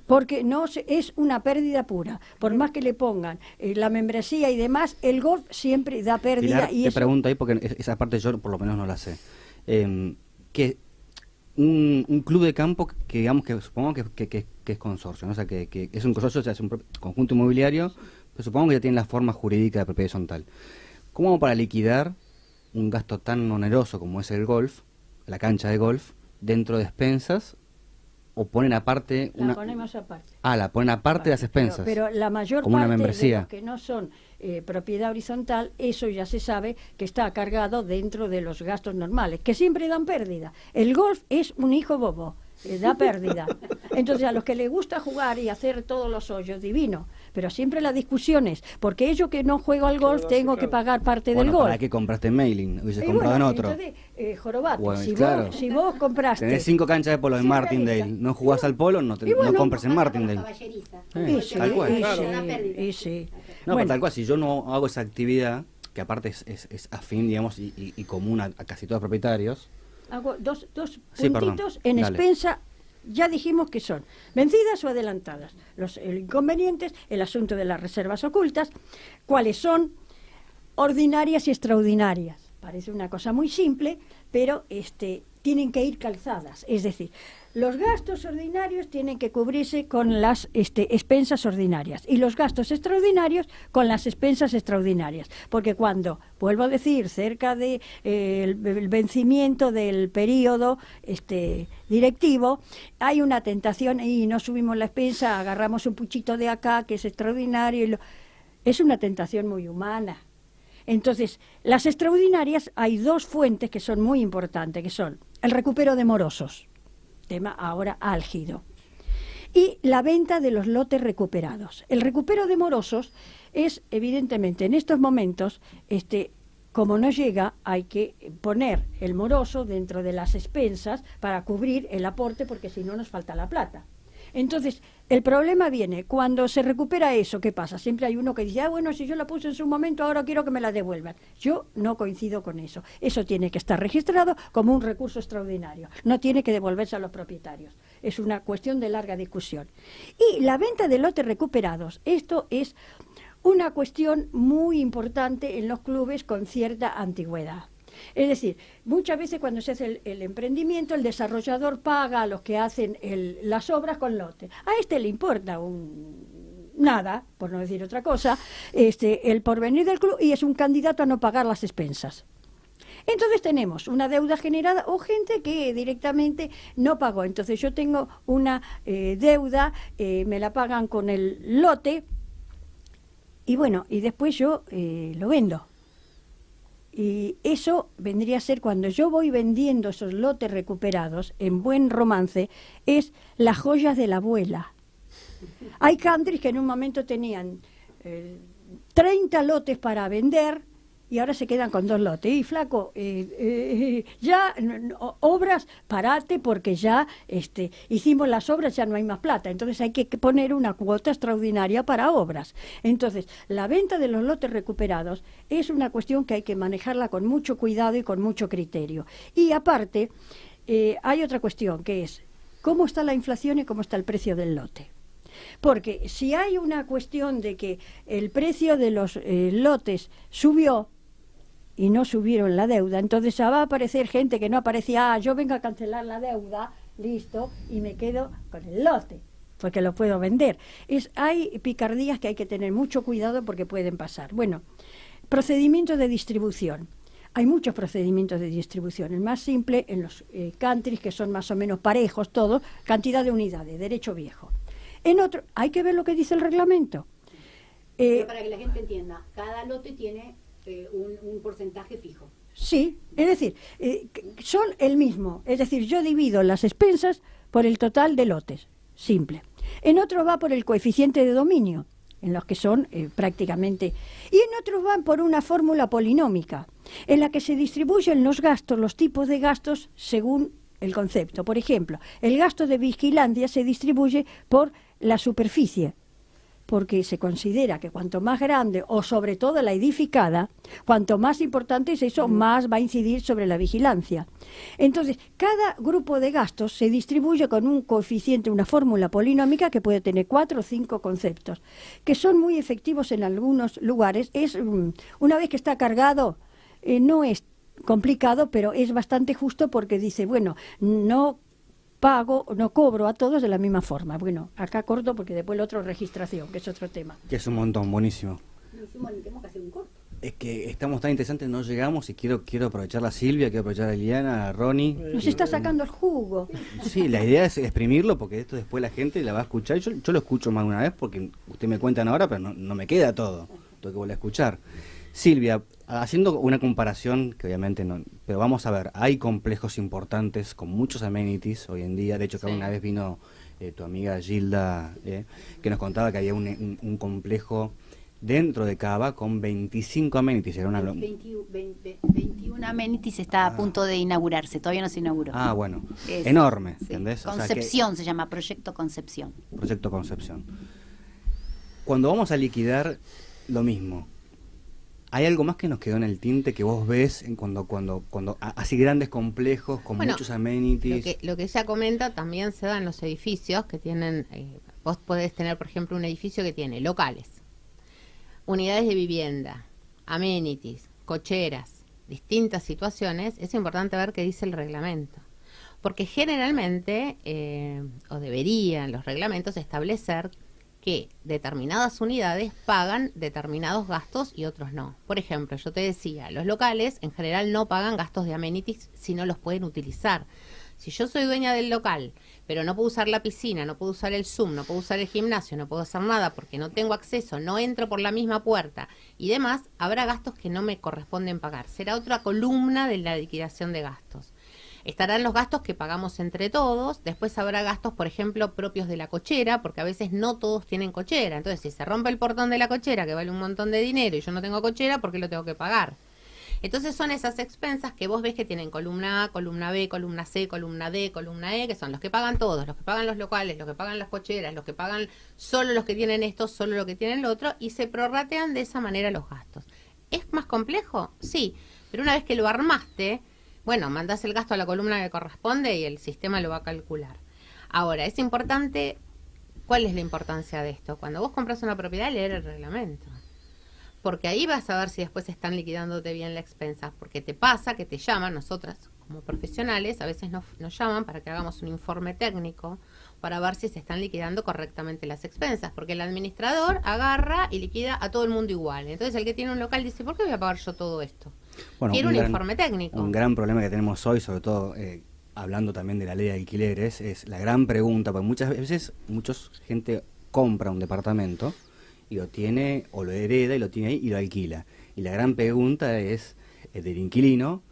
porque es una pérdida pura. Por más que le pongan la membresía y demás, el golf siempre da pérdida. Pilar, te pregunto ahí, porque esa parte yo por lo menos no la sé. Que un club de campo que digamos que supongo que es consorcio, ¿no? O sea, que es un consorcio, o sea, es un conjunto inmobiliario, pero supongo que ya tiene la forma jurídica de propiedad horizontal. ¿Cómo para liquidar un gasto tan oneroso como es el golf, la cancha de golf, dentro de expensas, o ponen aparte la ponemos aparte. La ponen aparte de las expensas. Pero la mayor como parte una membresía. de los que no son propiedad horizontal, eso ya se sabe que está cargado dentro de los gastos normales, que siempre dan pérdida. El golf es un hijo bobo, da pérdida. Entonces a los que les gusta jugar y hacer todos los hoyos, divino. Pero siempre la discusión es, porque yo que no juego al golf tengo que pagar parte del golf. ¿Para qué compraste en mailing? Hubieses comprado en otro. Entonces, jorobate, claro. si vos compraste... Tenés 5 canchas de polo en Martindale, no jugás al polo, no compres en Martindale. Tal cual. Pero tal cual, si yo no hago esa actividad, que aparte es afín, digamos, y común a casi todos los propietarios... Hago dos puntitos en expensa ya dijimos que son vencidas o adelantadas. Los inconvenientes, el asunto de las reservas ocultas, cuáles son ordinarias y extraordinarias. Parece una cosa muy simple, pero tienen que ir calzadas. Es decir, los gastos ordinarios tienen que cubrirse con las expensas ordinarias y los gastos extraordinarios con las expensas extraordinarias. Porque cuando, vuelvo a decir, cerca de el vencimiento del periodo directivo, hay una tentación y no subimos la expensa, agarramos un puchito de acá que es extraordinario. Es una tentación muy humana. Entonces, las extraordinarias, hay dos fuentes que son muy importantes, que son el recupero de morosos, tema ahora álgido, y la venta de los lotes recuperados. El recupero de morosos es, evidentemente, en estos momentos, como no llega, hay que poner el moroso dentro de las expensas para cubrir el aporte, porque si no nos falta la plata. Entonces, el problema viene cuando se recupera eso. ¿Qué pasa? Siempre hay uno que dice, bueno, si yo la puse en su momento, ahora quiero que me la devuelvan. Yo no coincido con eso. Eso tiene que estar registrado como un recurso extraordinario. No tiene que devolverse a los propietarios. Es una cuestión de larga discusión. Y la venta de lotes recuperados. Esto es una cuestión muy importante en los clubes con cierta antigüedad. Es decir, muchas veces cuando se hace el emprendimiento, el desarrollador paga a los que hacen las obras con lote. A le importa nada, por no decir otra cosa, el porvenir del club, y es un candidato a no pagar las expensas. Entonces tenemos una deuda generada o gente que directamente no pagó. Entonces yo tengo una deuda, me la pagan con el lote, y bueno, y después yo lo vendo. Y eso vendría a ser, cuando yo voy vendiendo esos lotes recuperados, en buen romance, es las joyas de la abuela. Hay countries que en un momento tenían 30 lotes para vender y ahora se quedan con 2 lotes. Y flaco, ya obras, parate, porque ya hicimos las obras, ya no hay más plata. Entonces hay que poner una cuota extraordinaria para obras. Entonces, la venta de los lotes recuperados es una cuestión que hay que manejarla con mucho cuidado y con mucho criterio. Y aparte, hay otra cuestión, que es cómo está la inflación y cómo está el precio del lote. Porque si hay una cuestión de que el precio de los lotes subió y no subieron la deuda, entonces va a aparecer gente que no aparecía, yo vengo a cancelar la deuda, listo, y me quedo con el lote, porque lo puedo vender. Hay picardías que hay que tener mucho cuidado porque pueden pasar. Bueno, procedimientos de distribución. Hay muchos procedimientos de distribución. El más simple, en los countries, que son más o menos parejos todos, cantidad de unidades, derecho viejo. En otro, hay que ver lo que dice el reglamento. Pero para que la gente entienda, cada lote tiene un porcentaje fijo. Sí, es decir, son el mismo. Es decir, yo divido las expensas por el total de lotes, simple. En otro va por el coeficiente de dominio, en los que son prácticamente... Y en otros van por una fórmula polinómica, en la que se distribuyen los gastos, los tipos de gastos, según el concepto. Por ejemplo, el gasto de vigilancia se distribuye por la superficie, porque se considera que cuanto más grande, o sobre todo la edificada, cuanto más importante es eso, más va a incidir sobre la vigilancia. Entonces, cada grupo de gastos se distribuye con un coeficiente, una fórmula polinómica que puede tener 4 o 5 conceptos, que son muy efectivos en algunos lugares. Una vez que está cargado, no es complicado, pero es bastante justo, porque dice, bueno, no cobro a todos de la misma forma. Bueno, acá corto porque después el otro registración, que es otro tema. Que es un montón, buenísimo. Tenemos que hacer un corto. Es que estamos tan interesantes, no llegamos, y quiero aprovechar a Silvia, quiero aprovechar a Eliana, a Ronnie. Nos está sacando el jugo. Sí, la idea es exprimirlo, porque esto después la gente la va a escuchar. Yo lo escucho más de una vez porque ustedes me cuentan ahora, pero no me queda todo. Tengo que volver a escuchar. Silvia, haciendo una comparación, que obviamente no, pero vamos a ver, hay complejos importantes con muchos amenities hoy en día. De hecho, que una vez vino tu amiga Gilda, que nos contaba que había un complejo dentro de Cava con 25 amenities. Era una... 21 amenities, está a punto de inaugurarse, todavía no se inauguró. Ah, bueno, enorme, sí. ¿entendés? Concepción, o sea, se llama Proyecto Concepción. Proyecto Concepción. Cuando vamos a liquidar, lo mismo. ¿Hay algo más que nos quedó en el tinte que vos ves cuando así grandes complejos con muchos amenities? Lo que ella comenta también se da en los edificios que tienen, vos podés tener, por ejemplo, un edificio que tiene locales, unidades de vivienda, amenities, cocheras, distintas situaciones. Es importante ver qué dice el reglamento. Porque generalmente, o deberían los reglamentos establecer que determinadas unidades pagan determinados gastos y otros no. Por ejemplo, yo te decía, los locales en general no pagan gastos de amenities si no los pueden utilizar. Si yo soy dueña del local, pero no puedo usar la piscina, no puedo usar el Zoom, no puedo usar el gimnasio, no puedo hacer nada porque no tengo acceso, no entro por la misma puerta y demás, habrá gastos que no me corresponden pagar. Será otra columna de la liquidación de gastos. Estarán los gastos que pagamos entre todos, después habrá gastos, por ejemplo, propios de la cochera, porque a veces no todos tienen cochera. Entonces, si se rompe el portón de la cochera, que vale un montón de dinero, y yo no tengo cochera, ¿por qué lo tengo que pagar? Entonces son esas expensas que vos ves que tienen columna A, columna B, columna C, columna D, columna E, que son los que pagan todos, los que pagan los locales, los que pagan las cocheras, los que pagan solo los que tienen esto, solo lo que tienen lo otro, y se prorratean de esa manera los gastos. ¿Es más complejo? Sí, pero una vez que lo armaste, bueno, mandás el gasto a la columna que corresponde y el sistema lo va a calcular. Ahora, es importante, ¿cuál es la importancia de esto? Cuando vos compras una propiedad, leer el reglamento. Porque ahí vas a ver si después están liquidándote bien la expensa. Porque te pasa que te llaman, nosotras como profesionales, a veces nos llaman para que hagamos un informe técnico para ver si se están liquidando correctamente las expensas. Porque el administrador agarra y liquida a todo el mundo igual. Entonces el que tiene un local dice, ¿por qué voy a pagar yo todo esto? Bueno, Quiero un informe técnico. Un gran problema que tenemos hoy, sobre todo hablando también de la ley de alquileres, es la gran pregunta, porque muchas veces mucha gente compra un departamento y lo tiene, o lo hereda y lo tiene ahí y lo alquila. Y la gran pregunta es del inquilino,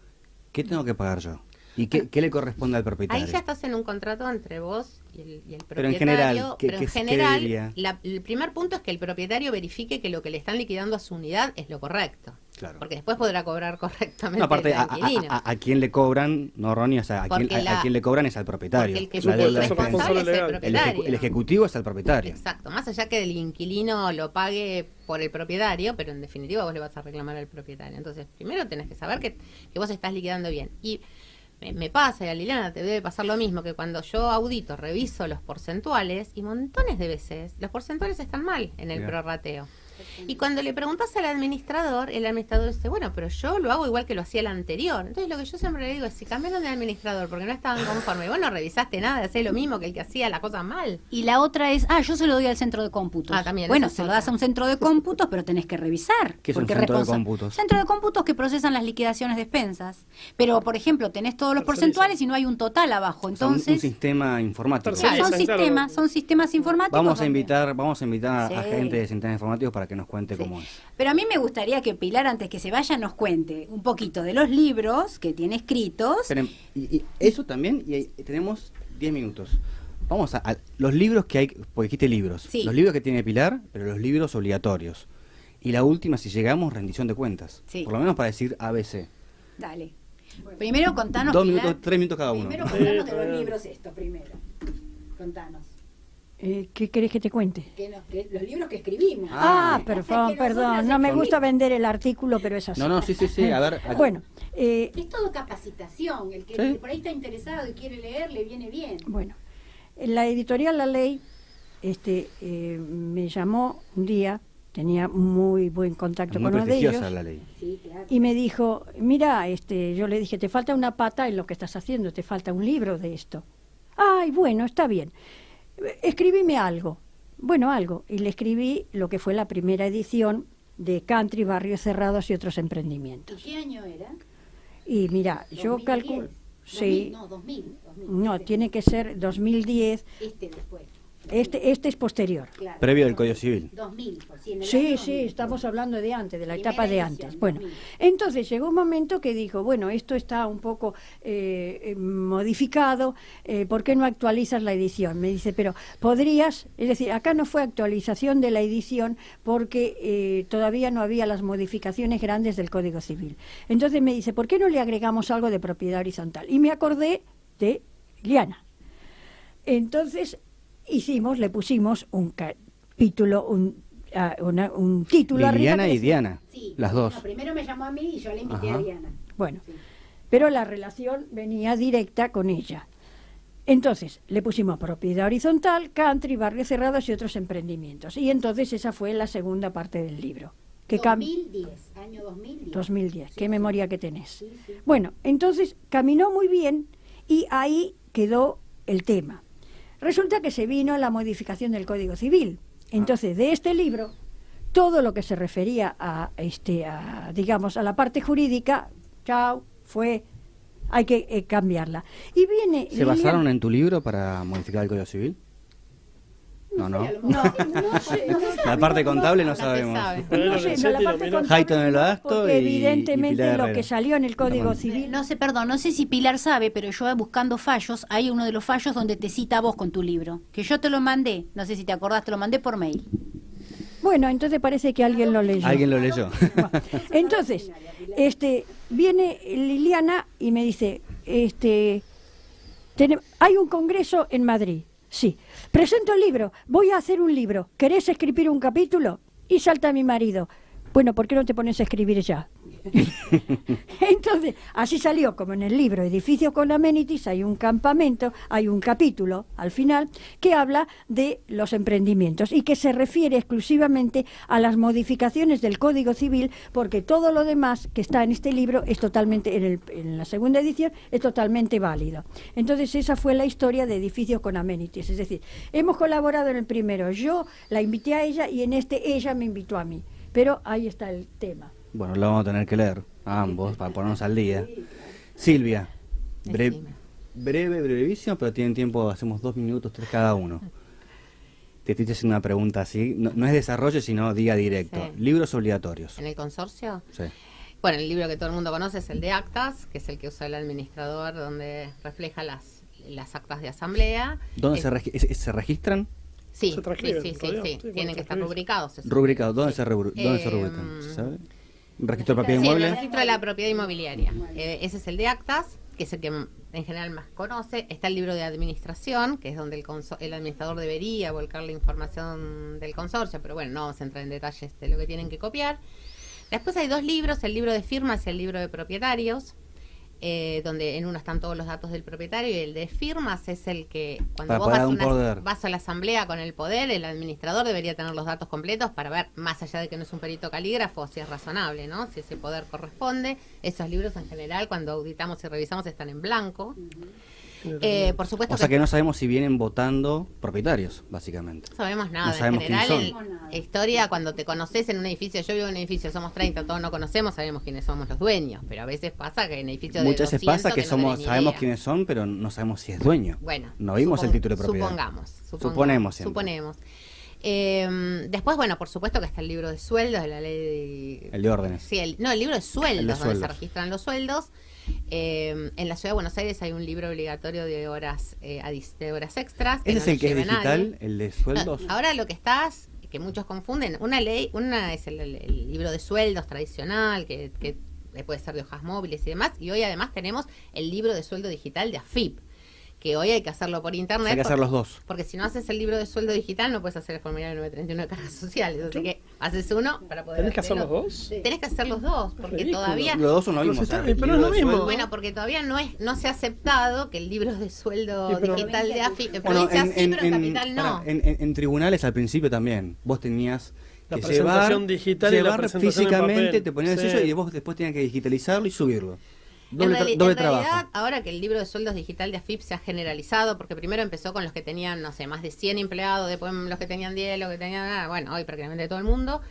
¿qué tengo que pagar yo? ¿Y qué le corresponde al propietario? Ahí ya estás en un contrato entre vos y el propietario. Pero en general, el primer punto es que el propietario verifique que lo que le están liquidando a su unidad es lo correcto. Claro. Porque después podrá cobrar correctamente. No, aparte, el inquilino. a quién le cobran, no, Ronnie, o sea, a quién le cobran es al propietario. Porque el que La es deuda responsable es el propietario. el ejecutivo es el propietario. Exacto, más allá que el inquilino lo pague por el propietario, pero en definitiva vos le vas a reclamar al propietario. Entonces, primero tenés que saber que vos estás liquidando bien. Y me pasa, y a Liliana te debe pasar lo mismo, que cuando yo audito, reviso los porcentuales, y montones de veces los porcentuales están mal en el prorrateo. Y cuando le preguntas al administrador, el administrador dice, bueno, pero yo lo hago igual que lo hacía el anterior. Entonces lo que yo siempre le digo es, si cambiaron de administrador porque no estaban conformes, vos no revisaste nada, hacés lo mismo que el que hacía la cosa mal. Y la otra es, yo se lo doy al centro de cómputos. También. Bueno, se lo das a un centro de cómputos, pero tenés que revisar. ¿Qué es un centro de cómputos? Centro de cómputos que procesan las liquidaciones de expensas. Pero, por ejemplo, tenés todos los porcentuales y no hay un total abajo. Entonces, un sistema informático. Son sistemas informáticos. Vamos a invitar a gente de sistemas informáticos para que nos cuente cómo es. Pero a mí me gustaría que Pilar, antes que se vaya, nos cuente un poquito de los libros que tiene escritos. Pero, y eso también, y tenemos 10 minutos. Vamos a los libros que hay, porque dijiste libros. Sí. Los libros que tiene Pilar, pero los libros obligatorios. Y la última, si llegamos, rendición de cuentas. Sí. Por lo menos para decir ABC. Dale. Primero contanos, 2 Pilar. minutos, 3 minutos cada uno. Primero contanos de los libros primero. Contanos. ¿Qué querés que te cuente? Que los libros que escribimos. Perdón, no me gusta vender el artículo, pero es así. No, sí, a ver. Bueno, es todo capacitación. El que por ahí está interesado y quiere leer, le viene bien. Bueno, la editorial La Ley me llamó un día, tenía muy buen contacto con uno de ellos. La Ley. Sí, claro. Y me dijo, mira, yo le dije, te falta una pata en lo que estás haciendo, te falta un libro de esto. Ay, bueno, está bien. Escribime algo. Bueno, algo. Y le escribí lo que fue la primera edición de Country, Barrios Cerrados y otros emprendimientos. ¿Y qué año era? Y mira, 2010. yo calculo... 2000, Sí. No, 2000. No, tiene que ser 2010. Después. Este es posterior. Claro. Previo del Código Civil. 2000. Sí, estamos hablando de antes, de la Primera etapa de edición, antes. Bueno, 2000. entonces llegó un momento que dijo, bueno, esto está un poco modificado, ¿por qué no actualizas la edición? Me dice, pero podrías, es decir, acá no fue actualización de la edición porque todavía no había las modificaciones grandes del Código Civil. Entonces me dice, ¿por qué no le agregamos algo de propiedad horizontal? Y me acordé de Liana. Entonces le pusimos un capítulo, un título arriba. Liliana que y decía- Diana, Sí, las dos. no, primero me llamó a mí y yo le invité a Ajá. Diana. Bueno, pero la relación venía directa con ella. Entonces, le pusimos propiedad horizontal, country, barrios cerrados y otros emprendimientos. Y entonces esa fue la segunda parte del libro. Que 2010, año 2010. 2010, qué memoria que tenés. Bueno, entonces caminó muy bien y ahí quedó el tema. Resulta que se vino la modificación del Código Civil. Entonces, de este libro, todo lo que se refería digamos, a la parte jurídica, chao, hay que cambiarla. Y viene ¿Se basaron en tu libro para modificar el Código Civil? No, no. No sé, La parte contable no se sabemos. sabe. no sé, no, la parte contable Jaito en el no, acto porque y evidentemente Pilar lo Herrera. que salió en el Código Bueno. Civil. No sé, perdón, no sé si Pilar sabe, pero yo buscando fallos, hay uno de los fallos donde te cita a vos con tu libro, que yo te lo mandé, no sé si te acordás, te lo mandé por mail. Bueno, entonces parece que alguien lo leyó. Alguien lo leyó. Entonces, viene Liliana y me dice, hay un congreso en Madrid. Sí. Presento el libro. Voy a hacer un libro. ¿Querés escribir un capítulo? Y salta mi marido. Bueno, ¿por qué no te pones a escribir ya? Entonces, así salió, como en el libro Edificios con Amenities, hay un campamento, hay un capítulo al final que habla de los emprendimientos y que se refiere exclusivamente a las modificaciones del Código Civil, porque todo lo demás que está en este libro es totalmente, en la segunda edición, es totalmente válido. Entonces, esa fue la historia de Edificios con Amenities, es decir, hemos colaborado en el primero, yo la invité a ella y en este ella me invitó a mí, pero ahí está el tema. Bueno, lo vamos a tener que leer a ambos para ponernos al día. Silvia, Decime. brevísimo, pero tienen tiempo, hacemos 2 minutos, 3 cada uno. Te estoy haciendo una pregunta así, no es desarrollo, sino diga directo. Sí. Libros obligatorios. ¿En el consorcio? Sí. Bueno, el libro que todo el mundo conoce es el de actas, que es el que usa el administrador, donde refleja las actas de asamblea. ¿Dónde Es- se registran? Sí, Se transcriben, sí, en realidad. Sí, tienen bueno, que estar transcribirse. rubricados. esos Rubricados. ¿Dónde, Sí. se rubrican? ¿Se sabe? ¿Registro de propiedad Sí, el inmueble? registro de la propiedad inmobiliaria. Ese es el de actas, que es el que en general más conoce. Está el libro de administración, que es donde el administrador debería volcar la información del consorcio, pero bueno, no vamos a entrar en detalles de lo que tienen que copiar. Después hay 2 libros, el libro de firmas y el libro de propietarios, donde en uno están todos los datos del propietario, y el de firmas es el que cuando Para vos poder dar un poder. vas a la asamblea con el poder, el administrador debería tener los datos completos para ver, más allá de que no es un perito calígrafo, si es razonable, ¿no? Si ese poder corresponde. Esos libros en general, cuando auditamos y revisamos, están en blanco. Por supuesto O sea que no sabemos si vienen votando propietarios, básicamente. no sabemos nada. No sabemos en general, quiénes la historia, cuando te conoces en un edificio, yo vivo en un edificio, somos 30, todos no conocemos, sabemos quiénes somos los dueños, pero a veces pasa que en edificios de Muchas veces 200 pasa que no tenés ni sabemos idea. quiénes son, pero no sabemos si es dueño. Bueno, no vimos el título de propiedad. Suponemos siempre. Suponemos. Después, bueno, por supuesto que está el libro de sueldos de la ley de... El de órdenes. Sí, el libro de sueldos, El de donde sueldos. se registran los sueldos. En la Ciudad de Buenos Aires hay un libro obligatorio de horas extras. ¿Ese no es lo el que es lleva nadie. digital, el de sueldos? No, ahora lo que estás, que muchos confunden, una es el libro de sueldos tradicional, que puede ser de hojas móviles y demás, y hoy además tenemos el libro de sueldo digital de AFIP, que hoy hay que hacerlo por internet. Hay que hacer los dos. Porque si no haces el libro de sueldo digital, no puedes hacer el formulario 931 de cargas sociales. Así que haces uno para poder ¿Tenés que hacer los hacerlo. dos? Tenés que hacer los dos, porque ridículo. todavía... Los dos son lo Pero mismo. si está- el pero libro es lo de mismo. sueldos- Bueno, porque todavía no se ha aceptado que el libro de sueldo Sí, pero- digital de AFIP, en Bueno, provincia sí, pero en capital no. pará, en tribunales al principio también. Vos tenías La que presentación digital y la llevar presentación en físicamente, papel. te ponían el Sí. sello y vos después tenías que digitalizarlo y subirlo. En Doble realidad, trabajo. ahora que el libro de sueldos digital de AFIP se ha generalizado, porque primero empezó con los que tenían, no sé, más de 100 empleados, después los que tenían 10, los que tenían, bueno, hoy prácticamente todo el mundo.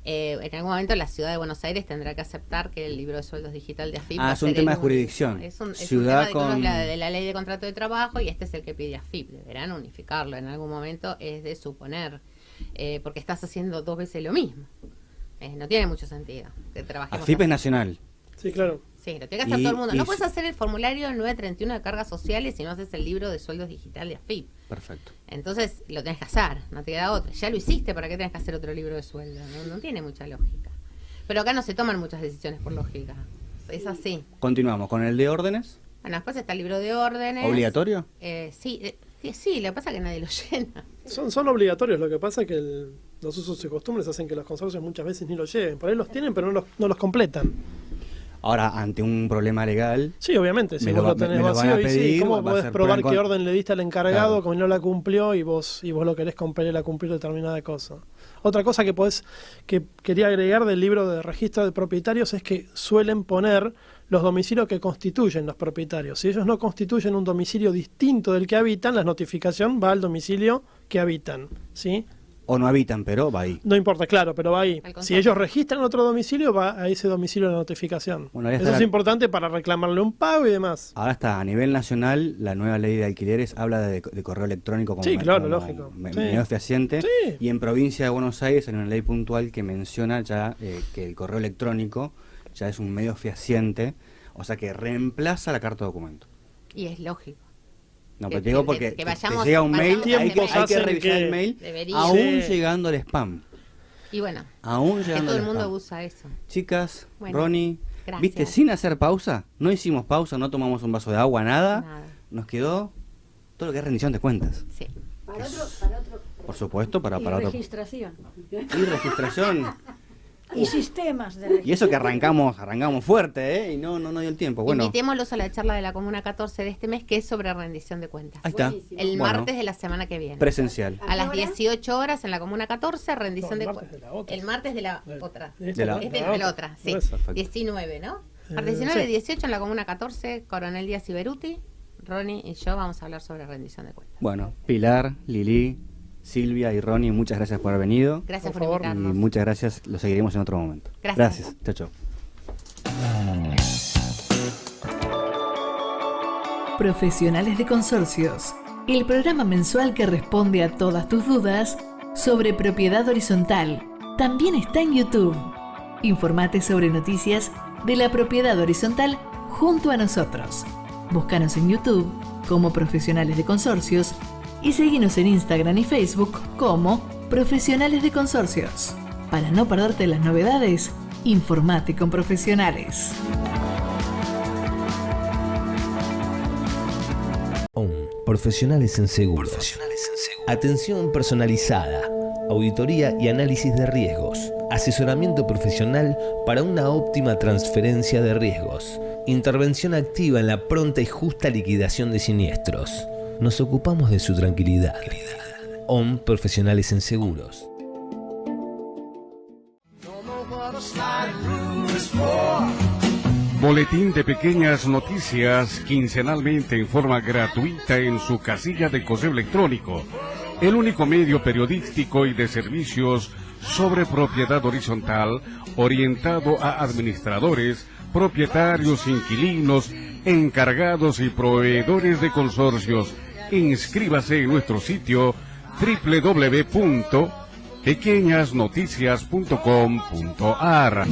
En algún momento la Ciudad de Buenos Aires tendrá que aceptar que el libro de sueldos digital de AFIP va a Es un ser tema el de único. jurisdicción. Es un Ciudad tema de que uno con... es de la ley de contrato de trabajo y este es el que pide AFIP. Deberán unificarlo en algún momento, es de suponer, porque estás haciendo 2 veces lo mismo. No tiene mucho sentido que trabajemos AFIP es así. nacional. Sí, claro. Sí, lo tiene que hacer Y- todo el mundo. y No si- puedes hacer el formulario 931 de cargas sociales si no haces el libro de sueldos digital de AFIP. Perfecto. Entonces lo tenés que hacer, no te queda otra. Ya lo hiciste, ¿para qué tenés que hacer otro libro de sueldo? No tiene mucha lógica. Pero acá no se toman muchas decisiones por lógica. Es así. Continuamos con el de órdenes. Bueno, después está el libro de órdenes. ¿Obligatorio? Sí, lo que pasa es que nadie lo llena. Son obligatorios, lo que pasa es que Los usos y costumbres hacen que los consorcios muchas veces ni los lleven. Por ahí los tienen, pero no los completan. Ahora, ante un problema legal... Sí, obviamente, si me vos lo lo tenés van a vacío, y pedir, sí, ¿cómo va a podés ser probar prueba qué con- orden le diste al encargado Claro. como no la cumplió y vos lo querés comprar a cumplir determinada cosa? Otra cosa que quería agregar del libro de registro de propietarios es que suelen poner los domicilios que constituyen los propietarios. Si ellos no constituyen un domicilio distinto del que habitan, la notificación va al domicilio que habitan, ¿sí? O no habitan, pero va ahí. No importa, claro, pero va ahí. Al consorcio. Si ellos registran otro domicilio, va a ese domicilio la notificación. Bueno, ahí Eso está es la- importante para reclamarle un pago y demás. Ahora está, a nivel nacional, la nueva ley de alquileres habla de correo electrónico como, Sí, claro, como lógico. Sí. medio fehaciente. Sí. Y en provincia de Buenos Aires hay una ley puntual que menciona ya que el correo electrónico ya es un medio fehaciente, o sea que reemplaza la carta de documento. Y es lógico. No, Que- pero te digo que- porque que te vayamos- llega un mail, vayamos hay que hacen revisar que el mail, debería. aún Sí. llegando al spam. Y bueno, Aún que llegando todo el al mundo spam. usa eso. Chicas, Bueno, Ronnie, gracias. viste, sin hacer pausa, no hicimos pausa, no tomamos un vaso de agua, nada. Nada. Nos quedó todo lo que es rendición de cuentas. Sí. Para otro, Por supuesto, para y otro. registración. Y registración. Y sistemas de registración. Y eso que arrancamos fuerte, ¿eh? Y no dio el tiempo. Bueno, Invitémoslos a la charla de la Comuna 14 de este mes, que es sobre rendición de cuentas. ahí está. El Bueno, martes de la semana que viene. presencial. A las 18 horas en la Comuna 14, rendición No, el de martes cuentas. de la otra. El martes de la De- otra. De la- Es de la otra, sí. Perfecto. 19, ¿no? Martes 19, sí. 18 en la Comuna 14, Coronel Díaz y Beruti, Ronnie y yo vamos a hablar sobre rendición de cuentas. Bueno, Pilar, Lili, Silvia y Ronnie, muchas gracias por haber venido. Gracias Por por, favor. Y invitarnos. muchas gracias, lo seguiremos en otro momento. Gracias. Chao, chao. Profesionales de Consorcios, el programa mensual que responde a todas tus dudas sobre propiedad horizontal. También está en YouTube. Informate sobre noticias de la propiedad horizontal junto a nosotros. Búscanos en YouTube como Profesionales de Consorcios y seguinos en Instagram y Facebook como Profesionales de Consorcios. Para no perderte las novedades, informate con profesionales. Profesionales en seguros. Atención personalizada, auditoría y análisis de riesgos, asesoramiento profesional para una óptima transferencia de riesgos, intervención activa en la pronta y justa liquidación de siniestros. Nos ocupamos de su tranquilidad. OM Profesionales en Seguros. Boletín de Pequeñas Noticias, quincenalmente en forma gratuita en su casilla de correo electrónico. El único medio periodístico y de servicios sobre propiedad horizontal orientado a administradores, propietarios, inquilinos, encargados y proveedores de consorcios. Inscríbase en nuestro sitio www.pequeñasnoticias.com.ar.